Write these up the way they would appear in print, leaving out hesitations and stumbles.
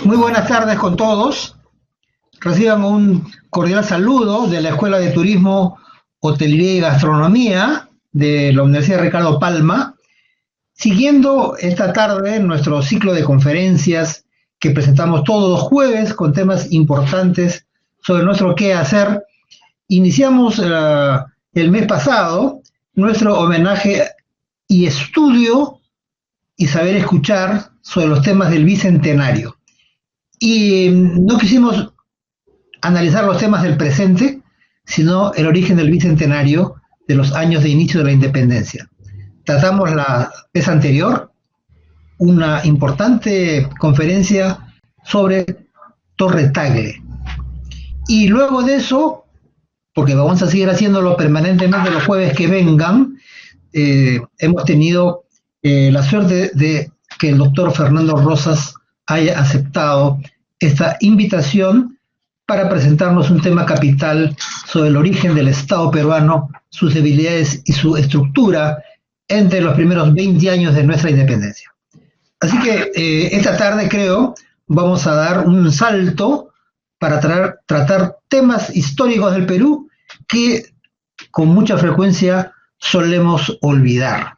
Muy buenas tardes con todos. Reciban un cordial saludo de la Escuela de Turismo, Hotelería y Gastronomía de la Universidad Ricardo Palma, siguiendo esta tarde nuestro ciclo de conferencias que presentamos todos los jueves con temas importantes sobre nuestro qué hacer. Iniciamos el mes pasado nuestro homenaje y estudio y saber escuchar sobre los temas del Bicentenario. Y no quisimos analizar los temas del presente, sino el origen del Bicentenario de los años de inicio de la independencia. Tratamos la vez anterior una importante conferencia sobre Torre Tagle. Y luego de eso, porque vamos a seguir haciéndolo permanentemente los jueves que vengan, hemos tenido la suerte de que el doctor Fernando Rosas haya aceptado esta invitación para presentarnos un tema capital sobre el origen del Estado peruano, sus debilidades y su estructura entre los primeros 20 años de nuestra independencia. Así que esta tarde, creo, vamos a dar un salto para tratar temas históricos del Perú que con mucha frecuencia solemos olvidar.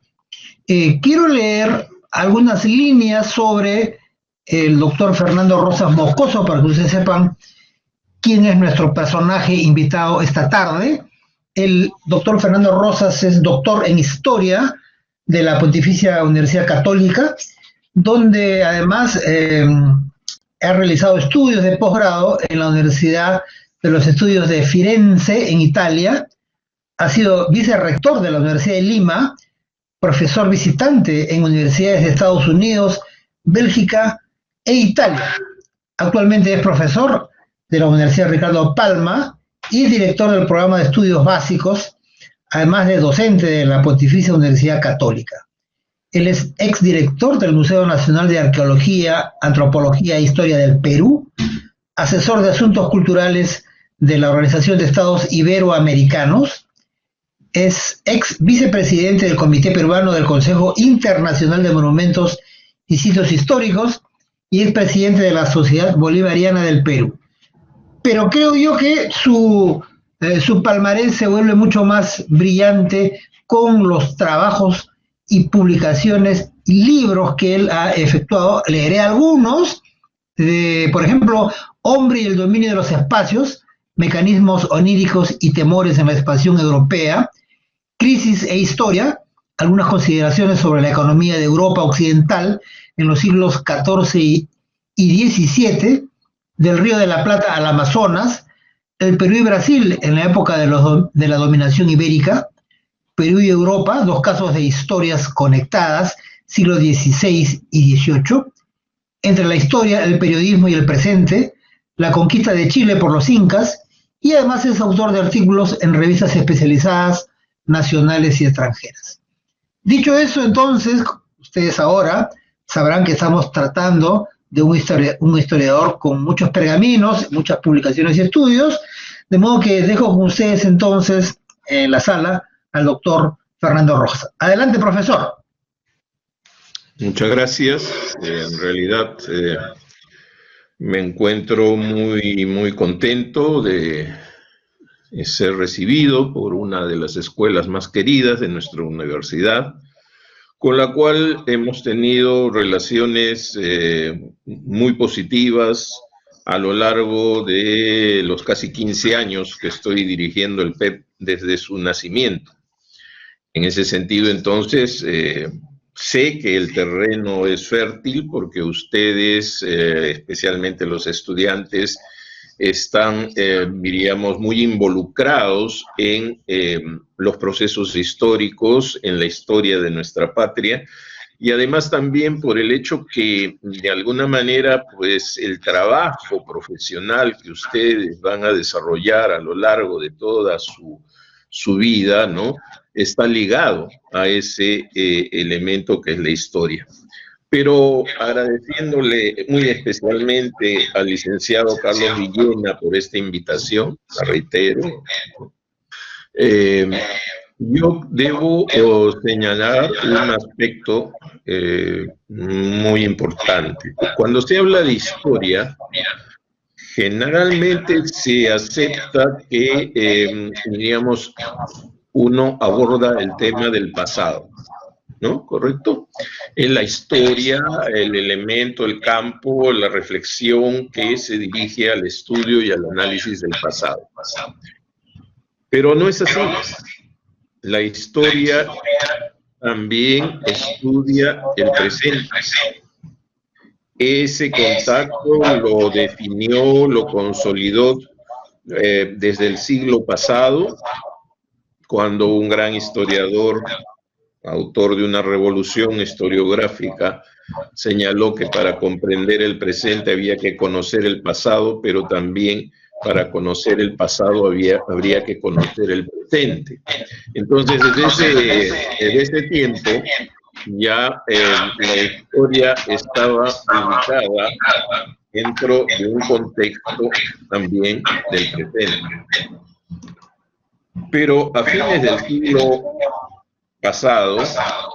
Quiero leer algunas líneas sobre el doctor Fernando Rosas Moscoso, para que ustedes sepan quién es nuestro personaje invitado esta tarde. El doctor Fernando Rosas es doctor en Historia de la Pontificia Universidad Católica, donde además ha realizado estudios de posgrado en la Universidad de los Estudios de Firenze, en Italia. Ha sido vicerrector de la Universidad de Lima, profesor visitante en universidades de Estados Unidos, Bélgica e Italia. Actualmente es profesor de la Universidad Ricardo Palma y director del programa de estudios básicos, además de docente de la Pontificia Universidad Católica. Él es exdirector del Museo Nacional de Arqueología, Antropología e Historia del Perú, asesor de asuntos culturales de la Organización de Estados Iberoamericanos, es ex vicepresidente del Comité Peruano del Consejo Internacional de Monumentos y Sitios Históricos y es presidente de la Sociedad Bolivariana del Perú. Pero creo yo que su palmarés se vuelve mucho más brillante con los trabajos y publicaciones y libros que él ha efectuado. Leeré algunos, por ejemplo, Hombre y el dominio de los espacios, mecanismos oníricos y temores en la expansión europea, Crisis e historia, algunas consideraciones sobre la economía de Europa occidental en los siglos XIV y XVII, del Río de la Plata al Amazonas, el Perú y Brasil en la época de la dominación ibérica, Perú y Europa, dos casos de historias conectadas, siglos XVI y XVIII, entre la historia, el periodismo y el presente, la conquista de Chile por los incas, y además es autor de artículos en revistas especializadas nacionales y extranjeras. Dicho eso, entonces, ustedes ahora sabrán que estamos tratando de un historiador con muchos pergaminos, muchas publicaciones y estudios, de modo que dejo con ustedes entonces en la sala al doctor Fernando Rosas. Adelante, profesor. Muchas gracias. En realidad me encuentro muy contento de ser recibido por una de las escuelas más queridas de nuestra universidad, con la cual hemos tenido relaciones muy positivas a lo largo de los casi 15 años que estoy dirigiendo el PEP desde su nacimiento. En ese sentido, entonces, sé que el terreno es fértil porque ustedes, especialmente los estudiantes, están, diríamos, muy involucrados en los procesos históricos, en la historia de nuestra patria, y además también por el hecho que, de alguna manera, pues el trabajo profesional que ustedes van a desarrollar a lo largo de toda su vida, ¿no?, está ligado a ese elemento que es la historia. Pero agradeciéndole muy especialmente al licenciado Carlos Villena por esta invitación, la reitero, Yo debo señalar un aspecto muy importante. Cuando se habla de historia, generalmente se acepta que, diríamos, uno aborda el tema del pasado, ¿no? ¿Correcto? En la historia, el elemento, el campo, la reflexión que se dirige al estudio y al análisis del pasado. Pero no es así. La historia también estudia el presente. Ese contacto lo definió, lo consolidó desde el siglo pasado, cuando un gran historiador, autor de una revolución historiográfica, señaló que para comprender el presente había que conocer el pasado, pero también para conocer el pasado habría que conocer el presente. Entonces, desde ese tiempo, ya la historia estaba ubicada dentro de un contexto también del presente. Pero a fines del siglo pasado,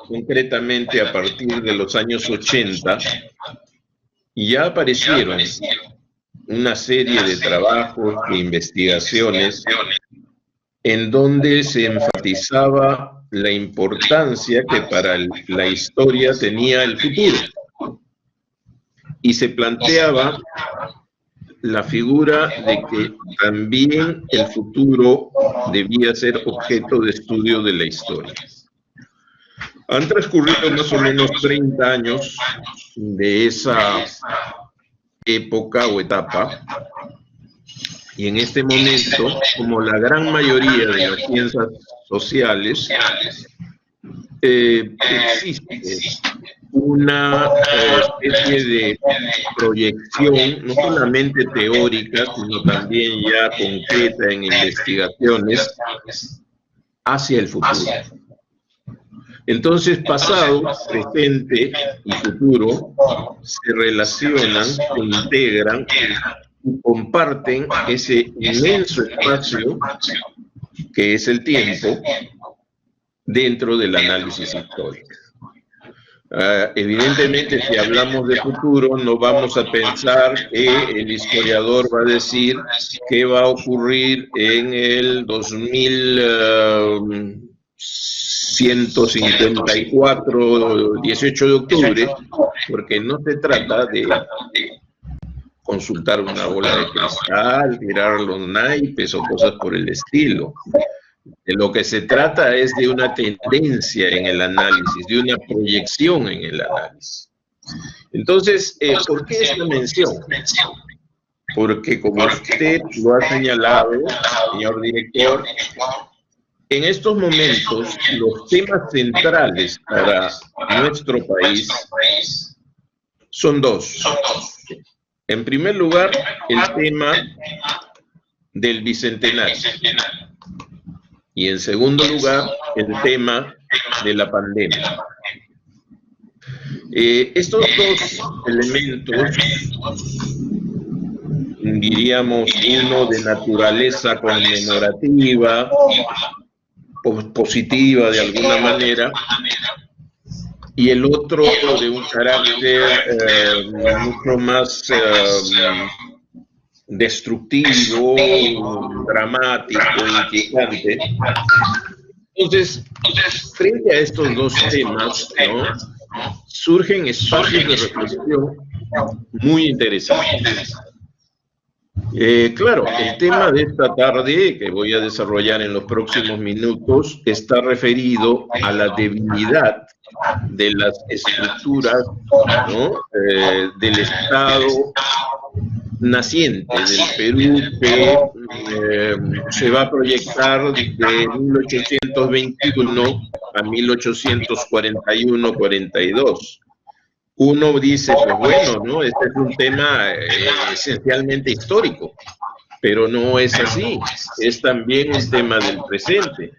concretamente a partir de los años 80, ya aparecieron una serie de trabajos e investigaciones en donde se enfatizaba la importancia que para la historia tenía el futuro. Y se planteaba la figura de que también el futuro debía ser objeto de estudio de la historia. Han transcurrido más o menos 30 años de esa época o etapa, y en este momento, como la gran mayoría de las ciencias sociales, existe una especie de proyección, no solamente teórica, sino también ya concreta en investigaciones hacia el futuro. Entonces, pasado, presente y futuro se relacionan, se integran y comparten ese inmenso espacio que es el tiempo dentro del análisis histórico. Evidentemente, si hablamos de futuro, no vamos a pensar que el historiador va a decir qué va a ocurrir en el 2154, 18 de octubre, porque no se trata de consultar una bola de cristal, tirar los naipes o cosas por el estilo. De lo que se trata es de una tendencia en el análisis, de una proyección en el análisis. Entonces, ¿por qué esta mención? Porque, como usted lo ha señalado, señor director, en estos momentos los temas centrales para nuestro país son dos. En primer lugar, el tema del bicentenario. Y en segundo lugar, el tema de la pandemia. Estos dos elementos, diríamos, uno de naturaleza conmemorativa, positiva de alguna manera, y el otro de un carácter mucho más destructivo, dramático, inquietante. Entonces, frente a estos dos temas, ¿no?, surgen espacios de reflexión muy interesantes. Claro, el tema de esta tarde, que voy a desarrollar en los próximos minutos, está referido a la debilidad de las estructuras, ¿no?, del Estado naciente del Perú, que se va a proyectar de 1821 a 1841-42. Uno dice, pues bueno, ¿no?, este es un tema esencialmente histórico, pero no es así, es también un tema del presente,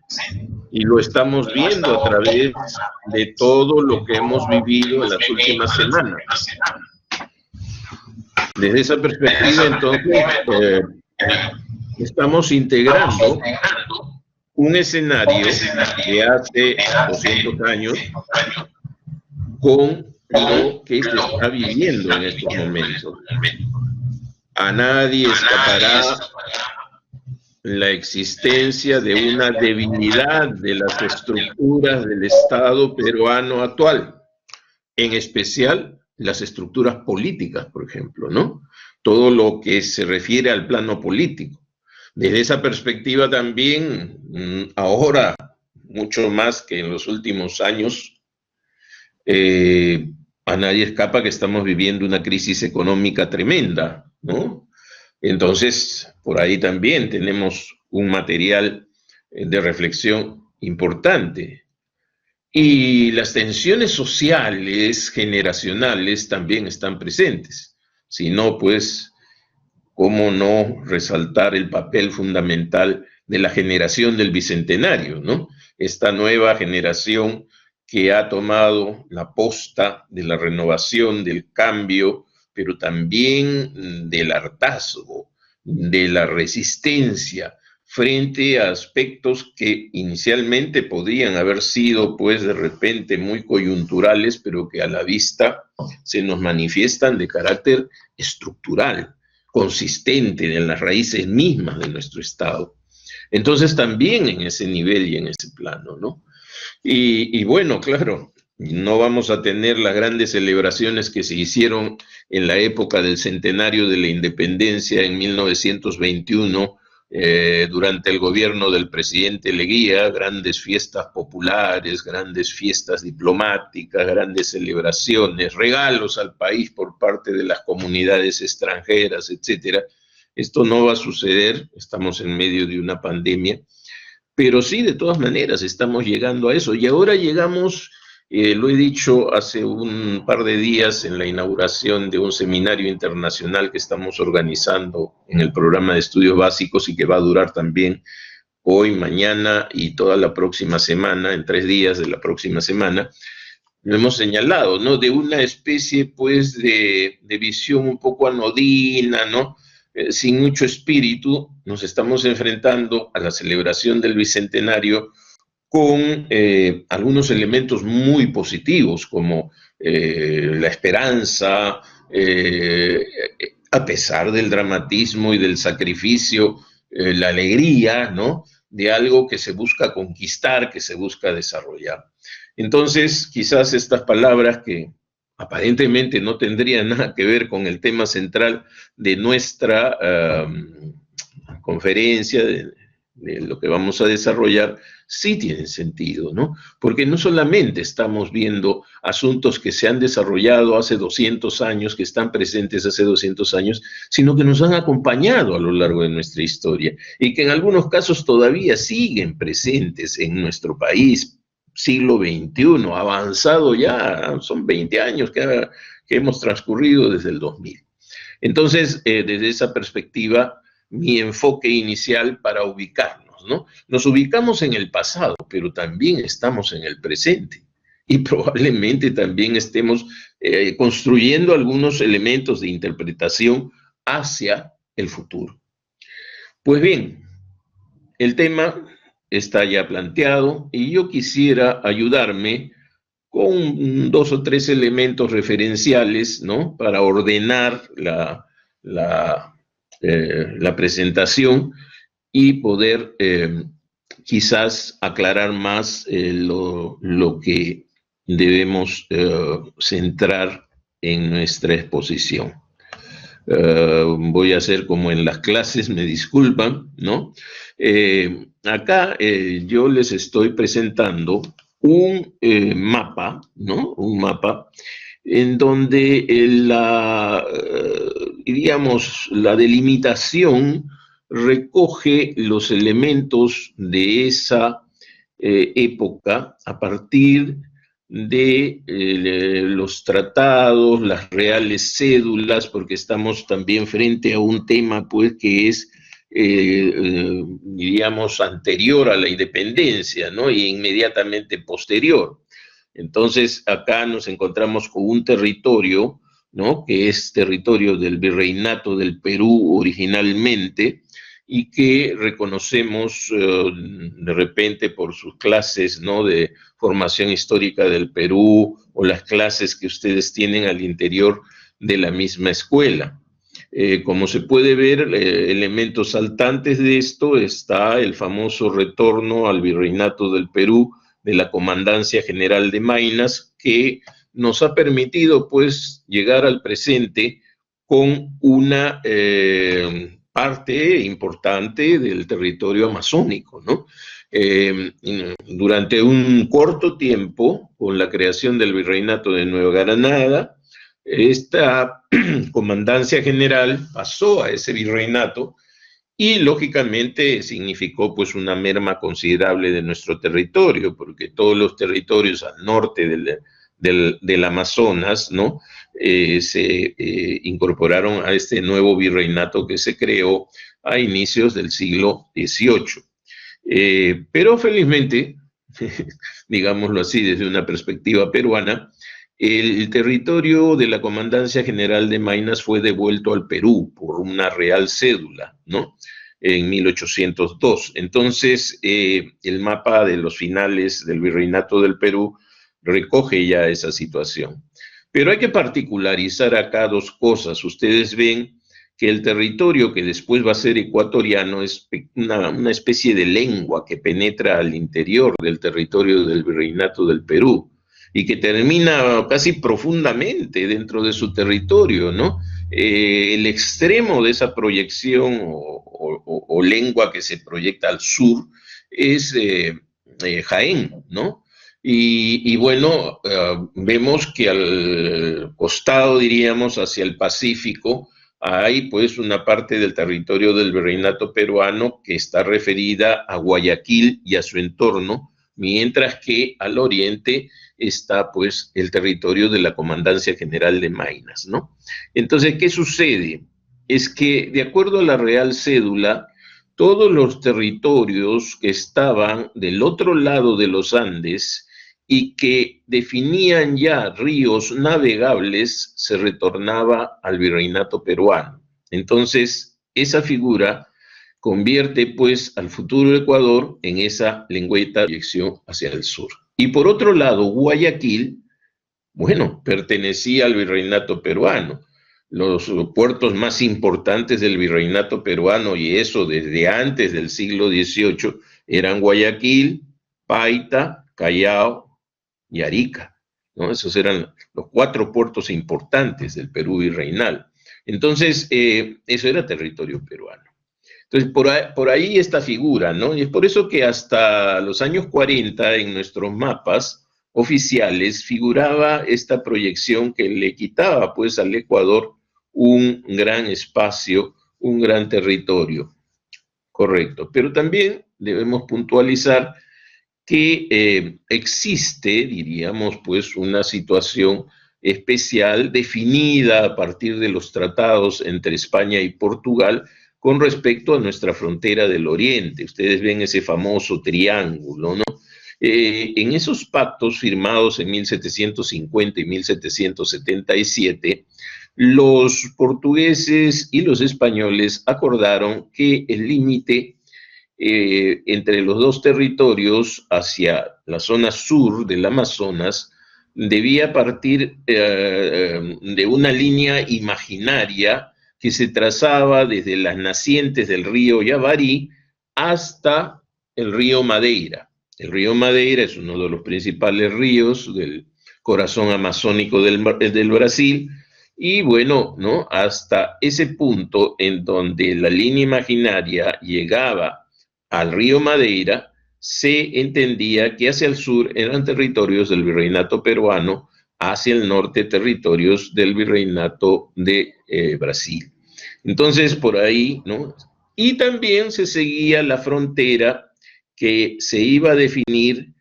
y lo estamos viendo a través de todo lo que hemos vivido en las últimas semanas. Desde esa perspectiva, entonces, estamos integrando un escenario de hace 200 años con lo que se está viviendo en estos momentos. A nadie escapará la existencia de una debilidad de las estructuras del Estado peruano actual, en especial las estructuras políticas, por ejemplo, ¿no? Todo lo que se refiere al plano político. Desde esa perspectiva también, ahora, mucho más que en los últimos años, a nadie escapa que estamos viviendo una crisis económica tremenda, ¿no? Entonces, por ahí también tenemos un material de reflexión importante. Y las tensiones sociales, generacionales, también están presentes. Si no, pues, ¿cómo no resaltar el papel fundamental de la generación del Bicentenario, ¿no? Esta nueva generación que ha tomado la posta de la renovación, del cambio, pero también del hartazgo, de la resistencia frente a aspectos que inicialmente podrían haber sido, pues, de repente muy coyunturales, pero que a la vista se nos manifiestan de carácter estructural, consistente en las raíces mismas de nuestro Estado. Entonces también en ese nivel y en ese plano, ¿no? Y bueno, claro, no vamos a tener las grandes celebraciones que se hicieron en la época del centenario de la independencia en 1921, durante el gobierno del presidente Leguía, grandes fiestas populares, grandes fiestas diplomáticas, grandes celebraciones, regalos al país por parte de las comunidades extranjeras, etcétera. Esto no va a suceder, estamos en medio de una pandemia, pero sí, de todas maneras, estamos llegando a eso. Y ahora llegamos, lo he dicho hace un par de días en la inauguración de un seminario internacional que estamos organizando en el programa de estudios básicos y que va a durar también hoy, mañana y toda la próxima semana, en 3 días de la próxima semana. Lo hemos señalado, ¿no? De una especie, pues, de visión un poco anodina, ¿no? Sin mucho espíritu, nos estamos enfrentando a la celebración del Bicentenario con algunos elementos muy positivos, como la esperanza, a pesar del dramatismo y del sacrificio, la alegría, ¿no? De algo que se busca conquistar, que se busca desarrollar. Entonces, quizás estas palabras que aparentemente no tendrían nada que ver con el tema central de nuestra conferencia, de lo que vamos a desarrollar, sí tienen sentido, ¿no? Porque no solamente estamos viendo asuntos que se han desarrollado hace 200 años, que están presentes hace 200 años, sino que nos han acompañado a lo largo de nuestra historia y que en algunos casos todavía siguen presentes en nuestro país. Siglo XXI, avanzado ya, son 20 años que hemos transcurrido desde el 2000. Entonces, desde esa perspectiva, mi enfoque inicial para ubicarnos, ¿no? Nos ubicamos en el pasado, pero también estamos en el presente y probablemente también estemos construyendo algunos elementos de interpretación hacia el futuro. Pues bien, el tema está ya planteado y yo quisiera ayudarme con 2 o 3 elementos referenciales, ¿no? Para ordenar la presentación y poder quizás aclarar más lo que debemos centrar en nuestra exposición. Voy a hacer como en las clases, me disculpan, ¿no? Acá yo les estoy presentando un mapa, ¿no? Un mapa en donde diríamos, la delimitación recoge los elementos de esa época a partir de los tratados, las reales cédulas, porque estamos también frente a un tema, pues, que es, diríamos, anterior a la independencia, ¿no? Y inmediatamente posterior. Entonces, acá nos encontramos con un territorio, ¿no? Que es territorio del Virreinato del Perú originalmente, y que reconocemos de repente por sus clases, ¿no?, de formación histórica del Perú o las clases que ustedes tienen al interior de la misma escuela. Como se puede ver, elementos saltantes de esto está el famoso retorno al virreinato del Perú de la Comandancia General de Maynas, que nos ha permitido pues llegar al presente con una parte importante del territorio amazónico, ¿no? Durante un corto tiempo, con la creación del Virreinato de Nueva Granada, esta comandancia general pasó a ese virreinato y lógicamente significó pues una merma considerable de nuestro territorio, porque todos los territorios al norte del Amazonas, ¿no?, se incorporaron a este nuevo virreinato que se creó a inicios del siglo XVIII. Pero felizmente, digámoslo así desde una perspectiva peruana, el territorio de la Comandancia General de Maynas fue devuelto al Perú por una real cédula, ¿no?, en 1802. Entonces, el mapa de los finales del Virreinato del Perú recoge ya esa situación. Pero hay que particularizar acá dos cosas. Ustedes ven que el territorio que después va a ser ecuatoriano es una especie de lengua que penetra al interior del territorio del Virreinato del Perú y que termina casi profundamente dentro de su territorio, ¿no? El extremo de esa proyección o lengua que se proyecta al sur es Jaén, ¿no? Y bueno, vemos que al costado, diríamos, hacia el Pacífico, hay pues una parte del territorio del virreinato peruano que está referida a Guayaquil y a su entorno, mientras que al oriente está pues el territorio de la Comandancia General de Maynas, ¿no? Entonces, ¿qué sucede? Es que de acuerdo a la Real Cédula, todos los territorios que estaban del otro lado de los Andes y que definían ya ríos navegables se retornaba al virreinato peruano. Entonces, esa figura convierte pues al futuro Ecuador en esa lengüeta de proyección hacia el sur. Y por otro lado, Guayaquil, bueno, pertenecía al virreinato peruano. Los puertos más importantes del virreinato peruano, y eso desde antes del siglo XVIII, eran Guayaquil, Paita, Callao y Arica, ¿no? Esos eran los 4 puertos importantes del Perú virreinal. Entonces, eso era territorio peruano. Entonces, por ahí esta figura, ¿no? Y es por eso que hasta los años 40 en nuestros mapas oficiales figuraba esta proyección que le quitaba pues al Ecuador un gran espacio, un gran territorio. Correcto. Pero también debemos puntualizar que existe, diríamos, pues una situación especial definida a partir de los tratados entre España y Portugal con respecto a nuestra frontera del oriente. Ustedes ven ese famoso triángulo, ¿no? En esos pactos firmados en 1750 y 1777, los portugueses y los españoles acordaron que el límite entre los dos territorios hacia la zona sur del Amazonas debía partir de una línea imaginaria que se trazaba desde las nacientes del río Yavarí hasta el río Madeira. El río Madeira es uno de los principales ríos del corazón amazónico del Brasil, y bueno, ¿no?, hasta ese punto en donde la línea imaginaria llegaba al río Madeira, se entendía que hacia el sur eran territorios del virreinato peruano, hacia el norte territorios del virreinato de Brasil. Entonces, por ahí, ¿no? Y también se seguía la frontera que se iba a definir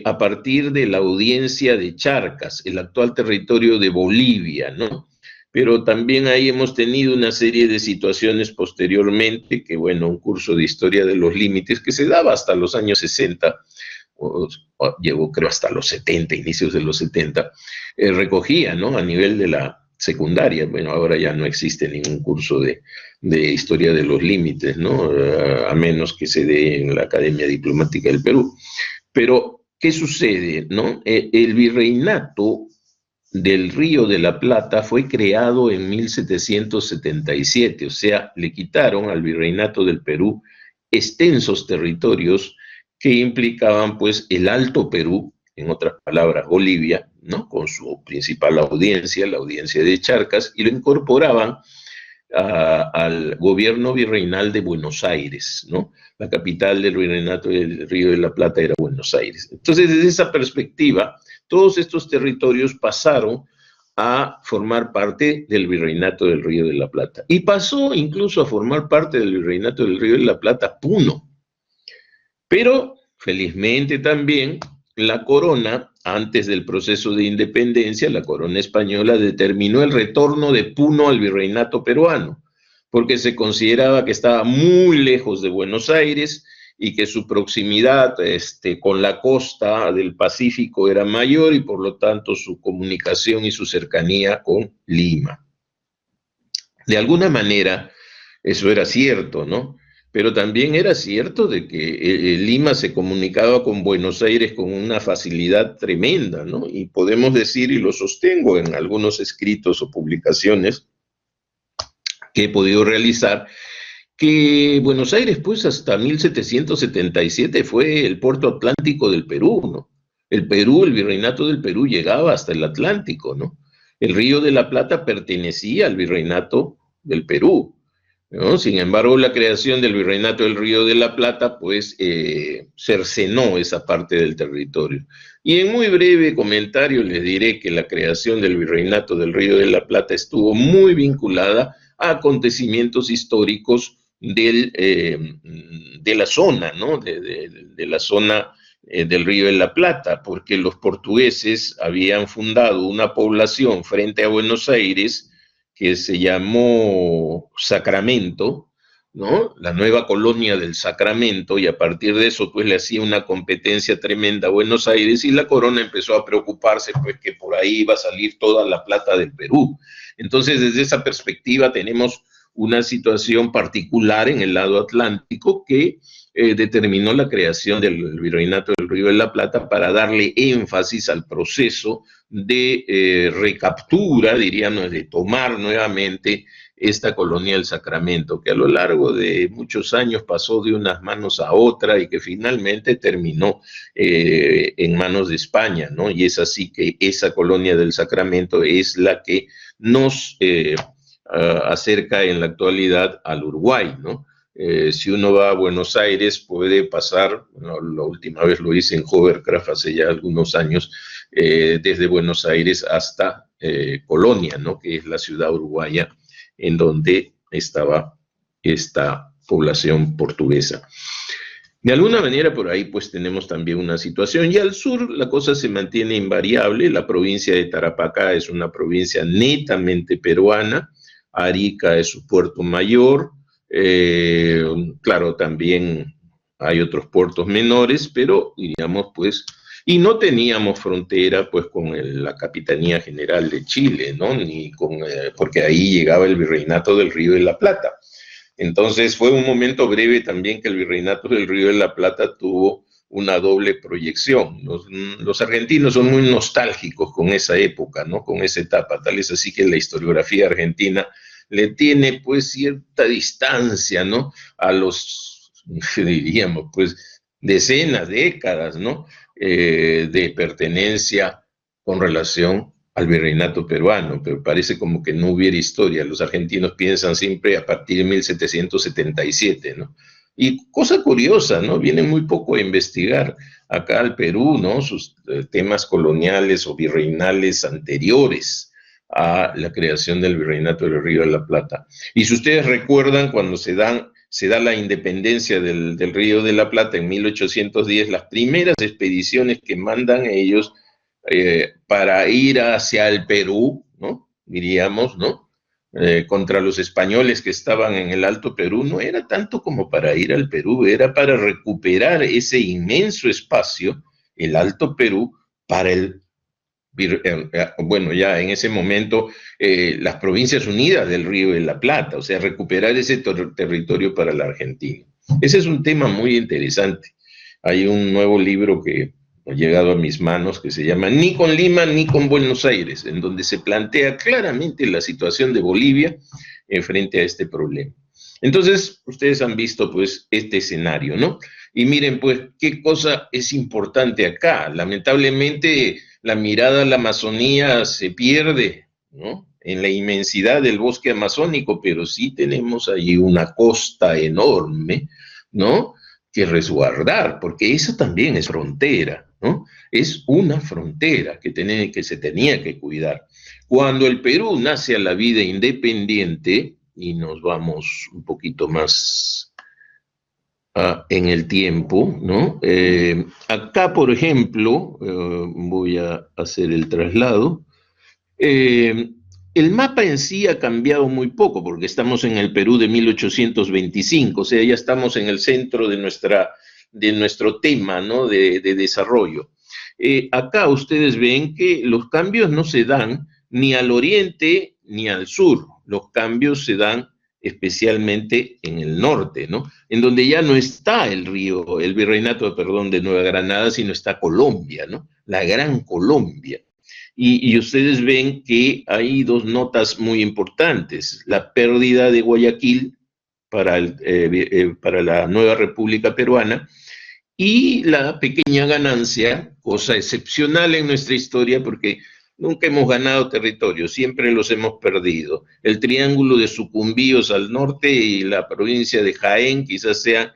a partir de la audiencia de Charcas, el actual territorio de Bolivia, ¿no? Pero también ahí hemos tenido una serie de situaciones posteriormente, que bueno, un curso de historia de los límites que se daba hasta los años 60, o llegó creo hasta los 70, inicios de los 70, recogía, ¿no?, a nivel de la secundaria. Bueno, ahora ya no existe ningún curso de historia de los límites, ¿no? A menos que se dé en la Academia Diplomática del Perú. Pero, ¿qué sucede, no? El virreinato del Río de la Plata fue creado en 1777, o sea, le quitaron al virreinato del Perú extensos territorios que implicaban pues el Alto Perú, en otras palabras Bolivia, ¿no? Con su principal audiencia, la audiencia de Charcas, y lo incorporaban al gobierno virreinal de Buenos Aires, ¿no? La capital del virreinato del Río de la Plata era Buenos Aires. Entonces, desde esa perspectiva, todos estos territorios pasaron a formar parte del virreinato del Río de la Plata. Y pasó incluso a formar parte del virreinato del Río de la Plata Puno. Pero, felizmente también, la corona, antes del proceso de independencia, la corona española determinó el retorno de Puno al virreinato peruano, porque se consideraba que estaba muy lejos de Buenos Aires y que su proximidad con la costa del Pacífico era mayor y por lo tanto su comunicación y su cercanía con Lima. De alguna manera, eso era cierto, ¿no? Pero también era cierto de que Lima se comunicaba con Buenos Aires con una facilidad tremenda, ¿no? Y podemos decir, y lo sostengo en algunos escritos o publicaciones que he podido realizar, que Buenos Aires, pues, hasta 1777 fue el puerto atlántico del Perú, ¿no? El Perú, el virreinato del Perú llegaba hasta el Atlántico, ¿no? El Río de la Plata pertenecía al virreinato del Perú, ¿no? Sin embargo, la creación del virreinato del Río de la Plata, pues, cercenó esa parte del territorio. Y en muy breve comentario les diré que la creación del virreinato del Río de la Plata estuvo muy vinculada a acontecimientos históricos de la zona, ¿no? De la zona del Río de la Plata, porque los portugueses habían fundado una población frente a Buenos Aires que se llamó Sacramento, ¿no? La nueva colonia del Sacramento, y a partir de eso pues le hacía una competencia tremenda a Buenos Aires, y la corona empezó a preocuparse pues que por ahí iba a salir toda la plata del Perú. Entonces, desde esa perspectiva tenemos una situación particular en el lado atlántico que determinó la creación del virreinato del Río de la Plata para darle énfasis al proceso de recaptura, diríamos, de tomar nuevamente esta colonia del Sacramento, que a lo largo de muchos años pasó de unas manos a otra y que finalmente terminó en manos de España, ¿no? Y es así que esa colonia del Sacramento es la que nos acerca en la actualidad al Uruguay, ¿no? Si uno va a Buenos Aires puede pasar, bueno, la última vez lo hice en Hovercraft hace ya algunos años, desde Buenos Aires hasta Colonia, ¿no? Que es la ciudad uruguaya en donde estaba esta población portuguesa. De alguna manera por ahí pues tenemos también una situación, y al sur la cosa se mantiene invariable. La provincia de Tarapacá es una provincia netamente peruana, Arica es su puerto mayor, claro, también hay otros puertos menores, pero diríamos pues, y no teníamos frontera pues con la Capitanía General de Chile, ¿no? Ni con, porque ahí llegaba el virreinato del Río de la Plata. Entonces fue un momento breve también que el virreinato del Río de la Plata tuvo una doble proyección. Los argentinos son muy nostálgicos con esa época, ¿no? Con esa etapa, tal es así que la historiografía argentina le tiene pues cierta distancia, ¿no? A los, diríamos, pues decenas, décadas, ¿no? De pertenencia con relación al virreinato peruano, pero parece como que no hubiera historia. Los argentinos piensan siempre a partir de 1777, ¿no? Y cosa curiosa, ¿no? Vienen muy poco a investigar acá al Perú, ¿no? Sus temas coloniales o virreinales anteriores a la creación del virreinato del Río de la Plata. Y si ustedes recuerdan, cuando se da la independencia del Río de la Plata en 1810, las primeras expediciones que mandan ellos para ir hacia el Perú, ¿no? Diríamos, ¿no? Contra los españoles que estaban en el Alto Perú, no era tanto como para ir al Perú, era para recuperar ese inmenso espacio, el Alto Perú, para el bueno, ya en ese momento las Provincias Unidas del Río de la Plata, o sea, recuperar ese territorio para la Argentina. Ese es un tema muy interesante. Hay un nuevo libro que ha llegado a mis manos que se llama Ni con Lima ni con Buenos Aires, en donde se plantea claramente la situación de Bolivia frente a este problema. Entonces, ustedes han visto pues este escenario, ¿no? Y miren pues qué cosa es importante acá. Lamentablemente la mirada a la Amazonía se pierde, ¿no? En la inmensidad del bosque amazónico, pero sí tenemos ahí una costa enorme, ¿no? Que resguardar, porque eso también es frontera, ¿no? Es una frontera que se tenía que cuidar. Cuando el Perú nace a la vida independiente, y nos vamos un poquito más en el tiempo, ¿no? Acá, por ejemplo, voy a hacer el traslado. Eh, el mapa en sí ha cambiado muy poco, porque estamos en el Perú de 1825, o sea, ya estamos en el centro de nuestro tema, ¿no? de desarrollo. Acá ustedes ven que los cambios no se dan ni al oriente ni al sur, los cambios se dan especialmente en el norte, ¿no? En donde ya no está el virreinato, perdón, de Nueva Granada, sino está Colombia, ¿no? La Gran Colombia. Y ustedes ven que hay dos notas muy importantes. La pérdida de Guayaquil para la nueva República Peruana y la pequeña ganancia, cosa excepcional en nuestra historia porque nunca hemos ganado territorio, siempre los hemos perdido. El triángulo de Sucumbíos al norte y la provincia de Jaén quizás sean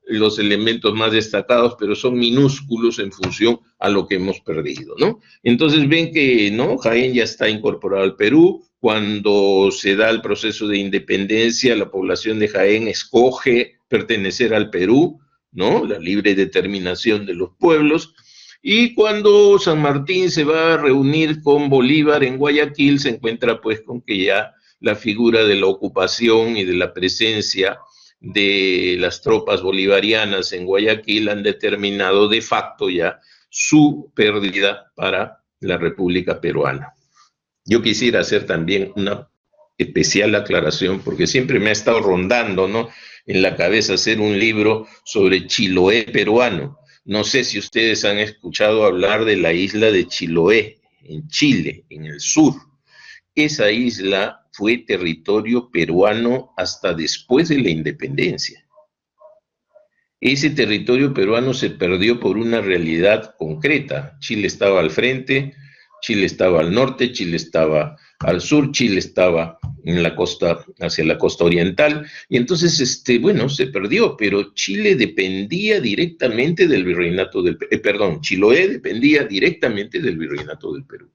los elementos más destacados, pero son minúsculos en función a lo que hemos perdido, ¿no? Entonces ven que, ¿no? Jaén ya está incorporado al Perú. Cuando se da el proceso de independencia, la población de Jaén escoge pertenecer al Perú, ¿no? La libre determinación de los pueblos. Y cuando San Martín se va a reunir con Bolívar en Guayaquil, se encuentra pues con que ya la figura de la ocupación y de la presencia de las tropas bolivarianas en Guayaquil han determinado de facto ya su pérdida para la República Peruana. Yo quisiera hacer también una especial aclaración, porque siempre me ha estado rondando, ¿no?, en la cabeza hacer un libro sobre Chiloé peruano. No sé si ustedes han escuchado hablar de la isla de Chiloé, en Chile, en el sur. Esa isla fue territorio peruano hasta después de la independencia. Ese territorio peruano se perdió por una realidad concreta. Chile estaba al frente, Chile estaba al norte, Chile estaba al sur, Chile estaba en la costa, hacia la costa oriental, y entonces, bueno, se perdió, pero Chile dependía directamente del virreinato del perdón, Chiloé dependía directamente del virreinato del Perú.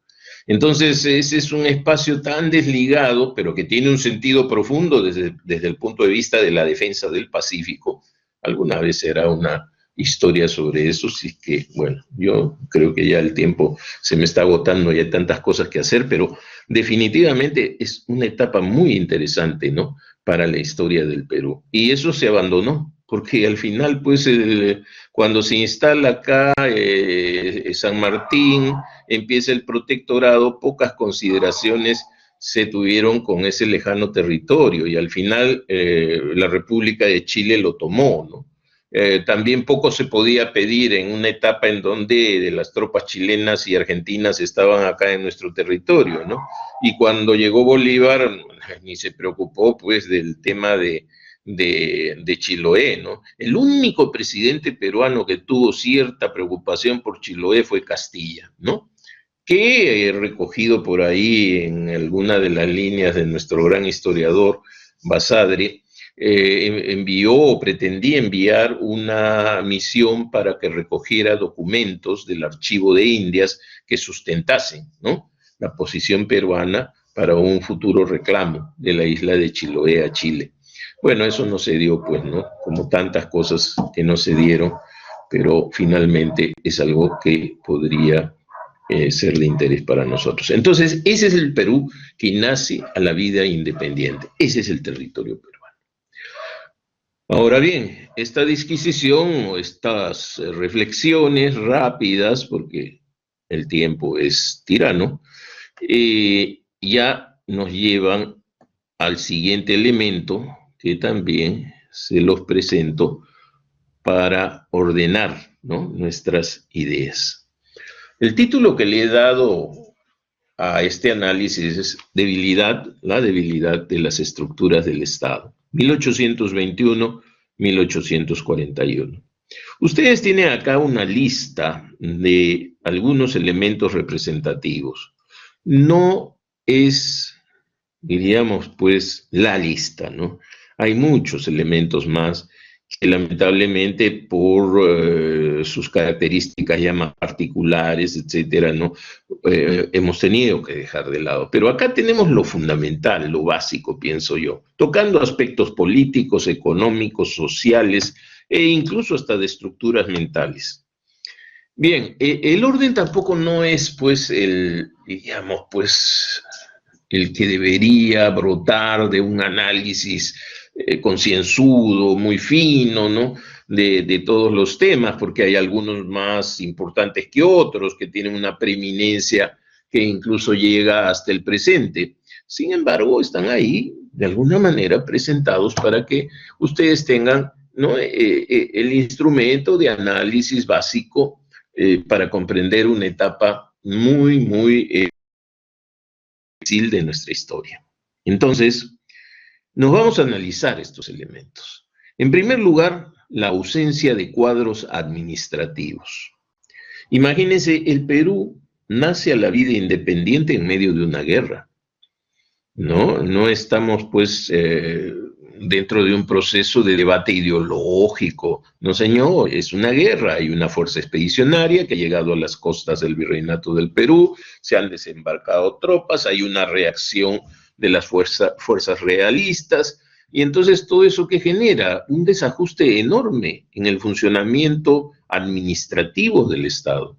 Entonces, ese es un espacio tan desligado, pero que tiene un sentido profundo desde el punto de vista de la defensa del Pacífico. Alguna vez será una historia sobre eso, sí que, bueno, yo creo que ya el tiempo se me está agotando y hay tantas cosas que hacer, pero definitivamente es una etapa muy interesante, ¿no?, para la historia del Perú. Y eso se abandonó, porque al final, pues, cuando se instala acá San Martín, empieza el protectorado, pocas consideraciones se tuvieron con ese lejano territorio y al final la República de Chile lo tomó, ¿no? También poco se podía pedir en una etapa en donde las tropas chilenas y argentinas estaban acá en nuestro territorio, ¿no? Y cuando llegó Bolívar, ni se preocupó, pues, del tema de Chiloé, ¿no? El único presidente peruano que tuvo cierta preocupación por Chiloé fue Castilla, ¿no?, que he recogido por ahí en alguna de las líneas de nuestro gran historiador Basadre, envió o pretendía enviar una misión para que recogiera documentos del Archivo de Indias que sustentasen, ¿no?, la posición peruana para un futuro reclamo de la isla de Chiloé a Chile. Bueno, eso no se dio, pues, ¿no?, como tantas cosas que no se dieron, pero finalmente es algo que podría ser de interés para nosotros. Entonces, ese es el Perú que nace a la vida independiente. Ese es el territorio peruano. Ahora bien, esta disquisición o estas reflexiones rápidas, porque el tiempo es tirano, ya nos llevan al siguiente elemento que también se los presento para ordenar, ¿no?, nuestras ideas. El título que le he dado a este análisis es la debilidad de las estructuras del Estado, 1821-1841. Ustedes tienen acá una lista de algunos elementos representativos. No es, diríamos, pues, la lista, ¿no? Hay muchos elementos más que lamentablemente por sus características ya más particulares, etcétera, ¿no? Hemos tenido que dejar de lado. Pero acá tenemos lo fundamental, lo básico, pienso yo, tocando aspectos políticos, económicos, sociales e incluso hasta de estructuras mentales. Bien, el orden tampoco no es, pues, digamos, pues, el que debería brotar de un análisis concienzudo, muy fino, ¿no?, de todos los temas, porque hay algunos más importantes que otros, que tienen una preeminencia que incluso llega hasta el presente. Sin embargo, están ahí, de alguna manera, presentados para que ustedes tengan, ¿no?, el instrumento de análisis básico para comprender una etapa muy, muy difícil de nuestra historia. Entonces, nos vamos a analizar estos elementos. En primer lugar, la ausencia de cuadros administrativos. Imagínense, el Perú nace a la vida independiente en medio de una guerra. No estamos, pues, dentro de un proceso de debate ideológico. No, señor, es una guerra. Hay una fuerza expedicionaria que ha llegado a las costas del Virreinato del Perú, se han desembarcado tropas, hay una reacción de las fuerzas realistas, y entonces todo eso que genera un desajuste enorme en el funcionamiento administrativo del Estado.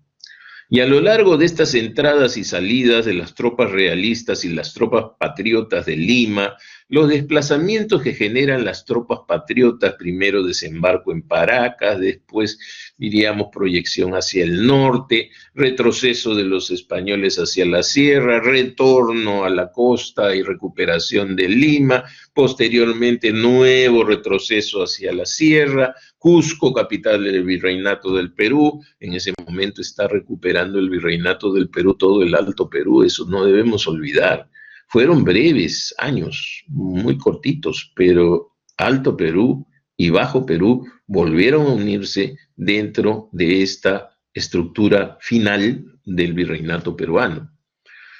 Y a lo largo de estas entradas y salidas de las tropas realistas y las tropas patriotas de Lima, los desplazamientos que generan las tropas patriotas, primero desembarco en Paracas, después, diríamos, proyección hacia el norte, retroceso de los españoles hacia la sierra, retorno a la costa y recuperación de Lima, posteriormente nuevo retroceso hacia la sierra, Cusco, capital del Virreinato del Perú. En ese momento está recuperando el Virreinato del Perú todo el Alto Perú, eso no debemos olvidar. Fueron breves años, muy cortitos, pero Alto Perú y Bajo Perú volvieron a unirse dentro de esta estructura final del Virreinato peruano.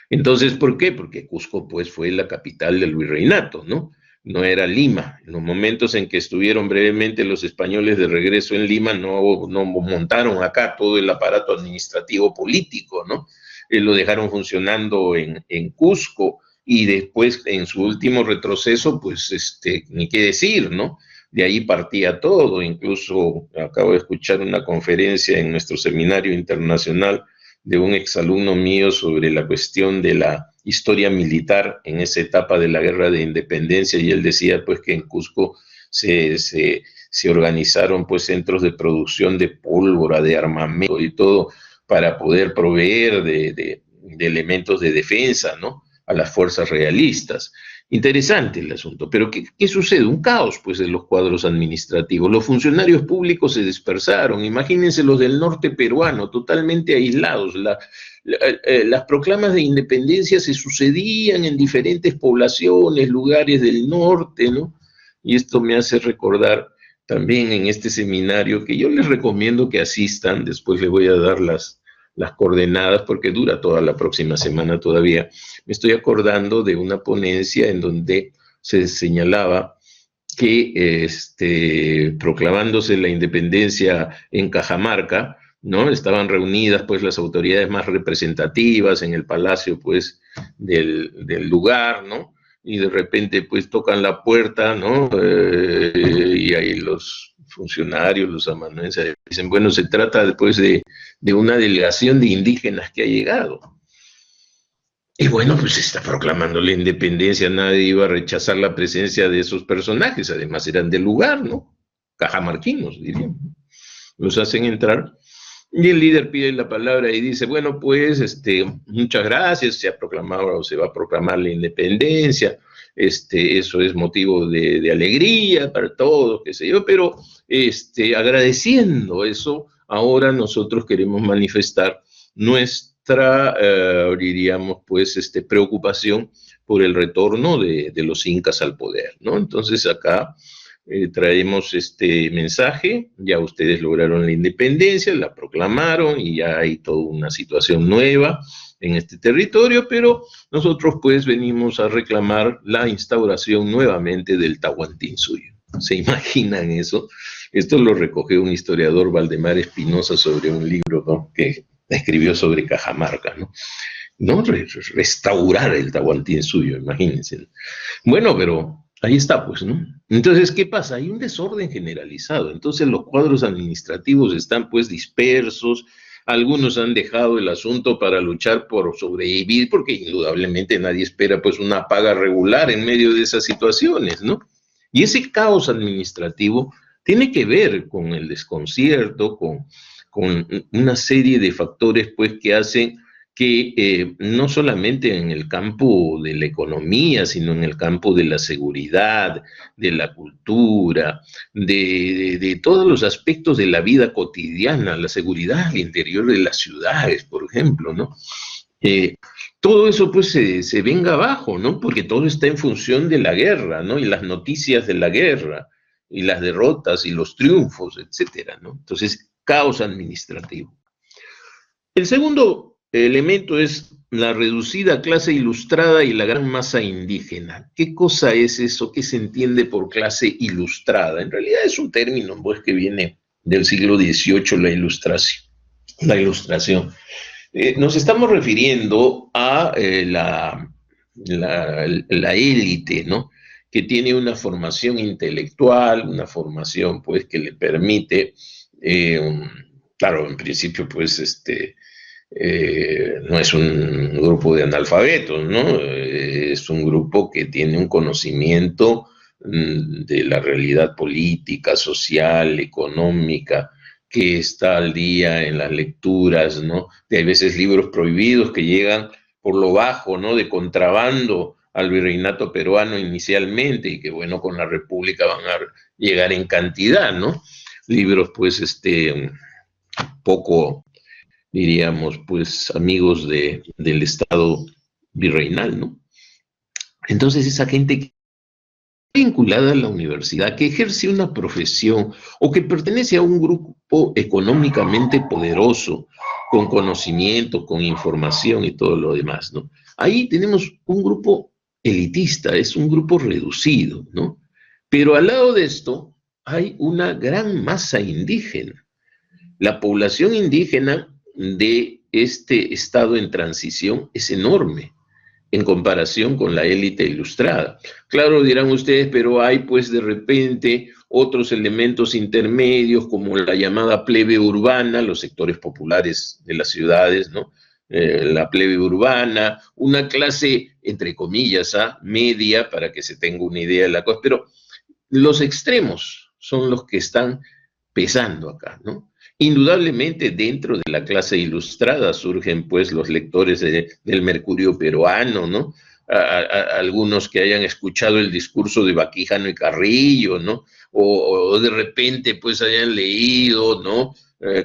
Entonces, ¿por qué? Porque Cusco, pues, fue la capital del Virreinato, ¿no? No era Lima. En los momentos en que estuvieron brevemente los españoles de regreso en Lima, no montaron acá todo el aparato administrativo político, ¿no? Lo dejaron funcionando en Cusco, y después, en su último retroceso, pues, ni qué decir, ¿no? De ahí partía todo. Incluso acabo de escuchar una conferencia en nuestro seminario internacional de un exalumno mío sobre la cuestión de la historia militar en esa etapa de la guerra de independencia, y él decía, pues, que en Cusco se organizaron, pues, centros de producción de pólvora, de armamento y todo, para poder proveer de elementos de defensa, ¿no?, a las fuerzas realistas. Interesante el asunto, pero ¿qué sucede? Un caos, pues, de los cuadros administrativos. Los funcionarios públicos se dispersaron. Imagínense los del norte peruano, totalmente aislados. Las proclamas de independencia se sucedían en diferentes poblaciones, lugares del norte, ¿no? Y esto me hace recordar también en este seminario, que yo les recomiendo que asistan, después les voy a dar las coordenadas, porque dura toda la próxima semana todavía. Me estoy acordando de una ponencia en donde se señalaba que proclamándose la independencia en Cajamarca, ¿no?, estaban reunidas, pues, las autoridades más representativas en el palacio, pues, del lugar, ¿no? Y de repente, pues, tocan la puerta, ¿no? Y ahí los funcionarios, los amanuenses, dicen, bueno, se trata después de una delegación de indígenas que ha llegado. Y bueno, pues se está proclamando la independencia, nadie iba a rechazar la presencia de esos personajes, además eran del lugar, ¿no? Cajamarquinos, dirían. Los hacen entrar, Y el líder pide la palabra y dice, bueno, pues, muchas gracias, se ha proclamado o se va a proclamar la independencia, eso es motivo de alegría para todos, qué sé yo, pero agradeciendo eso, ahora nosotros queremos manifestar nuestra, diríamos, pues, preocupación por el retorno de los incas al poder, ¿no? Entonces acá traemos este mensaje, ya ustedes lograron la independencia, la proclamaron y ya hay toda una situación nueva en este territorio, pero nosotros pues venimos a reclamar la instauración nuevamente del Tahuantinsuyo. ¿Se imaginan eso? Esto lo recogió un historiador, Valdemar Espinosa, sobre un libro, ¿no?, que escribió sobre Cajamarca, ¿no? ¿No? Restaurar el Tahuantinsuyo, imagínense. Bueno, pero ahí está, pues, ¿no? Entonces, ¿qué pasa? Hay un desorden generalizado. Entonces, los cuadros administrativos están, pues, dispersos. Algunos han dejado el asunto para luchar por sobrevivir, porque indudablemente nadie espera, pues, una paga regular en medio de esas situaciones, ¿no? Y ese caos administrativo tiene que ver con el desconcierto, con una serie de factores, pues, que hacen que no solamente en el campo de la economía, sino en el campo de la seguridad, de la cultura, de todos los aspectos de la vida cotidiana, la seguridad al interior de las ciudades, por ejemplo, ¿no? Todo eso pues se venga abajo, ¿no? Porque todo está en función de la guerra, ¿no? Y las noticias de la guerra, y las derrotas, y los triunfos, etcétera, ¿no? Entonces, caos administrativo. El segundo elemento es la reducida clase ilustrada y la gran masa indígena. ¿Qué cosa es eso? ¿Qué se entiende por clase ilustrada? En realidad es un término, pues, que viene del siglo XVIII, la ilustración. Nos estamos refiriendo a la élite, ¿no?, que tiene una formación intelectual, una formación, pues, que le permite, claro, en principio, pues, no es un grupo de analfabetos, ¿no? Es un grupo que tiene un conocimiento de la realidad política, social, económica, que está al día en las lecturas, ¿no? De a veces libros prohibidos que llegan por lo bajo, ¿no?, de contrabando al virreinato peruano inicialmente, y que, bueno, con la República van a llegar en cantidad, ¿no? Libros, pues, poco, diríamos, pues, amigos del Estado virreinal, ¿no? Entonces, esa gente vinculada a la universidad, que ejerce una profesión o que pertenece a un grupo económicamente poderoso, con conocimiento, con información y todo lo demás, ¿no? Ahí tenemos un grupo elitista, es un grupo reducido, ¿no? Pero al lado de esto hay una gran masa indígena. La población indígena de este estado en transición es enorme en comparación con la élite ilustrada. Claro, dirán ustedes, pero hay pues de repente otros elementos intermedios como la llamada plebe urbana, los sectores populares de las ciudades, ¿no? La plebe urbana, una clase, entre comillas, media, para que se tenga una idea de la cosa, pero los extremos son los que están pesando acá, ¿no? Indudablemente dentro de la clase ilustrada surgen pues los lectores del Mercurio peruano, ¿no? Algunos que hayan escuchado el discurso de Baquijano y Carrillo, ¿no? O de repente pues hayan leído, ¿no?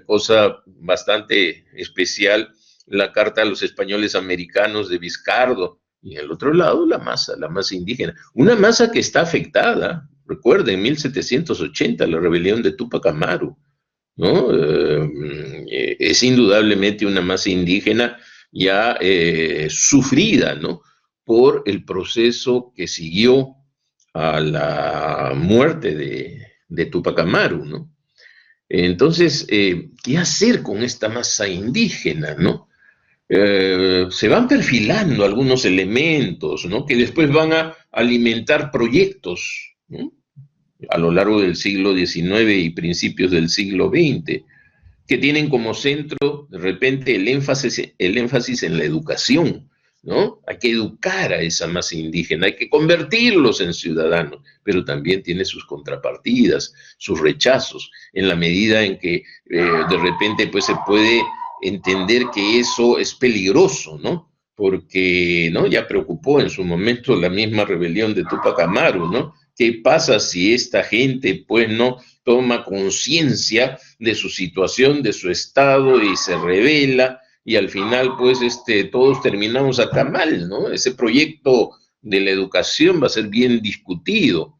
Cosa bastante especial, la carta a los españoles americanos de Vizcardo. Y al otro lado la masa indígena. Una masa que está afectada. Recuerden, 1780, la rebelión de Túpac Amaru, ¿no? Es indudablemente una masa indígena ya sufrida, ¿no?, por el proceso que siguió a la muerte de Túpac Amaru, ¿no? Entonces, ¿qué hacer con esta masa indígena, no? Se van perfilando algunos elementos, ¿no?, que después van a alimentar proyectos, ¿no?, a lo largo del siglo XIX y principios del siglo XX, que tienen como centro, de repente, el énfasis en la educación, ¿no? Hay que educar a esa masa indígena, hay que convertirlos en ciudadanos, pero también tiene sus contrapartidas, sus rechazos, en la medida en que de repente pues se puede entender que eso es peligroso, ¿no? Porque, ¿no? Ya preocupó en su momento la misma rebelión de Tupac Amaru, ¿no? ¿Qué pasa si esta gente, pues, no toma conciencia de su situación, de su estado y se revela? Y al final, pues, todos terminamos acá mal, ¿no? Ese proyecto de la educación va a ser bien discutido.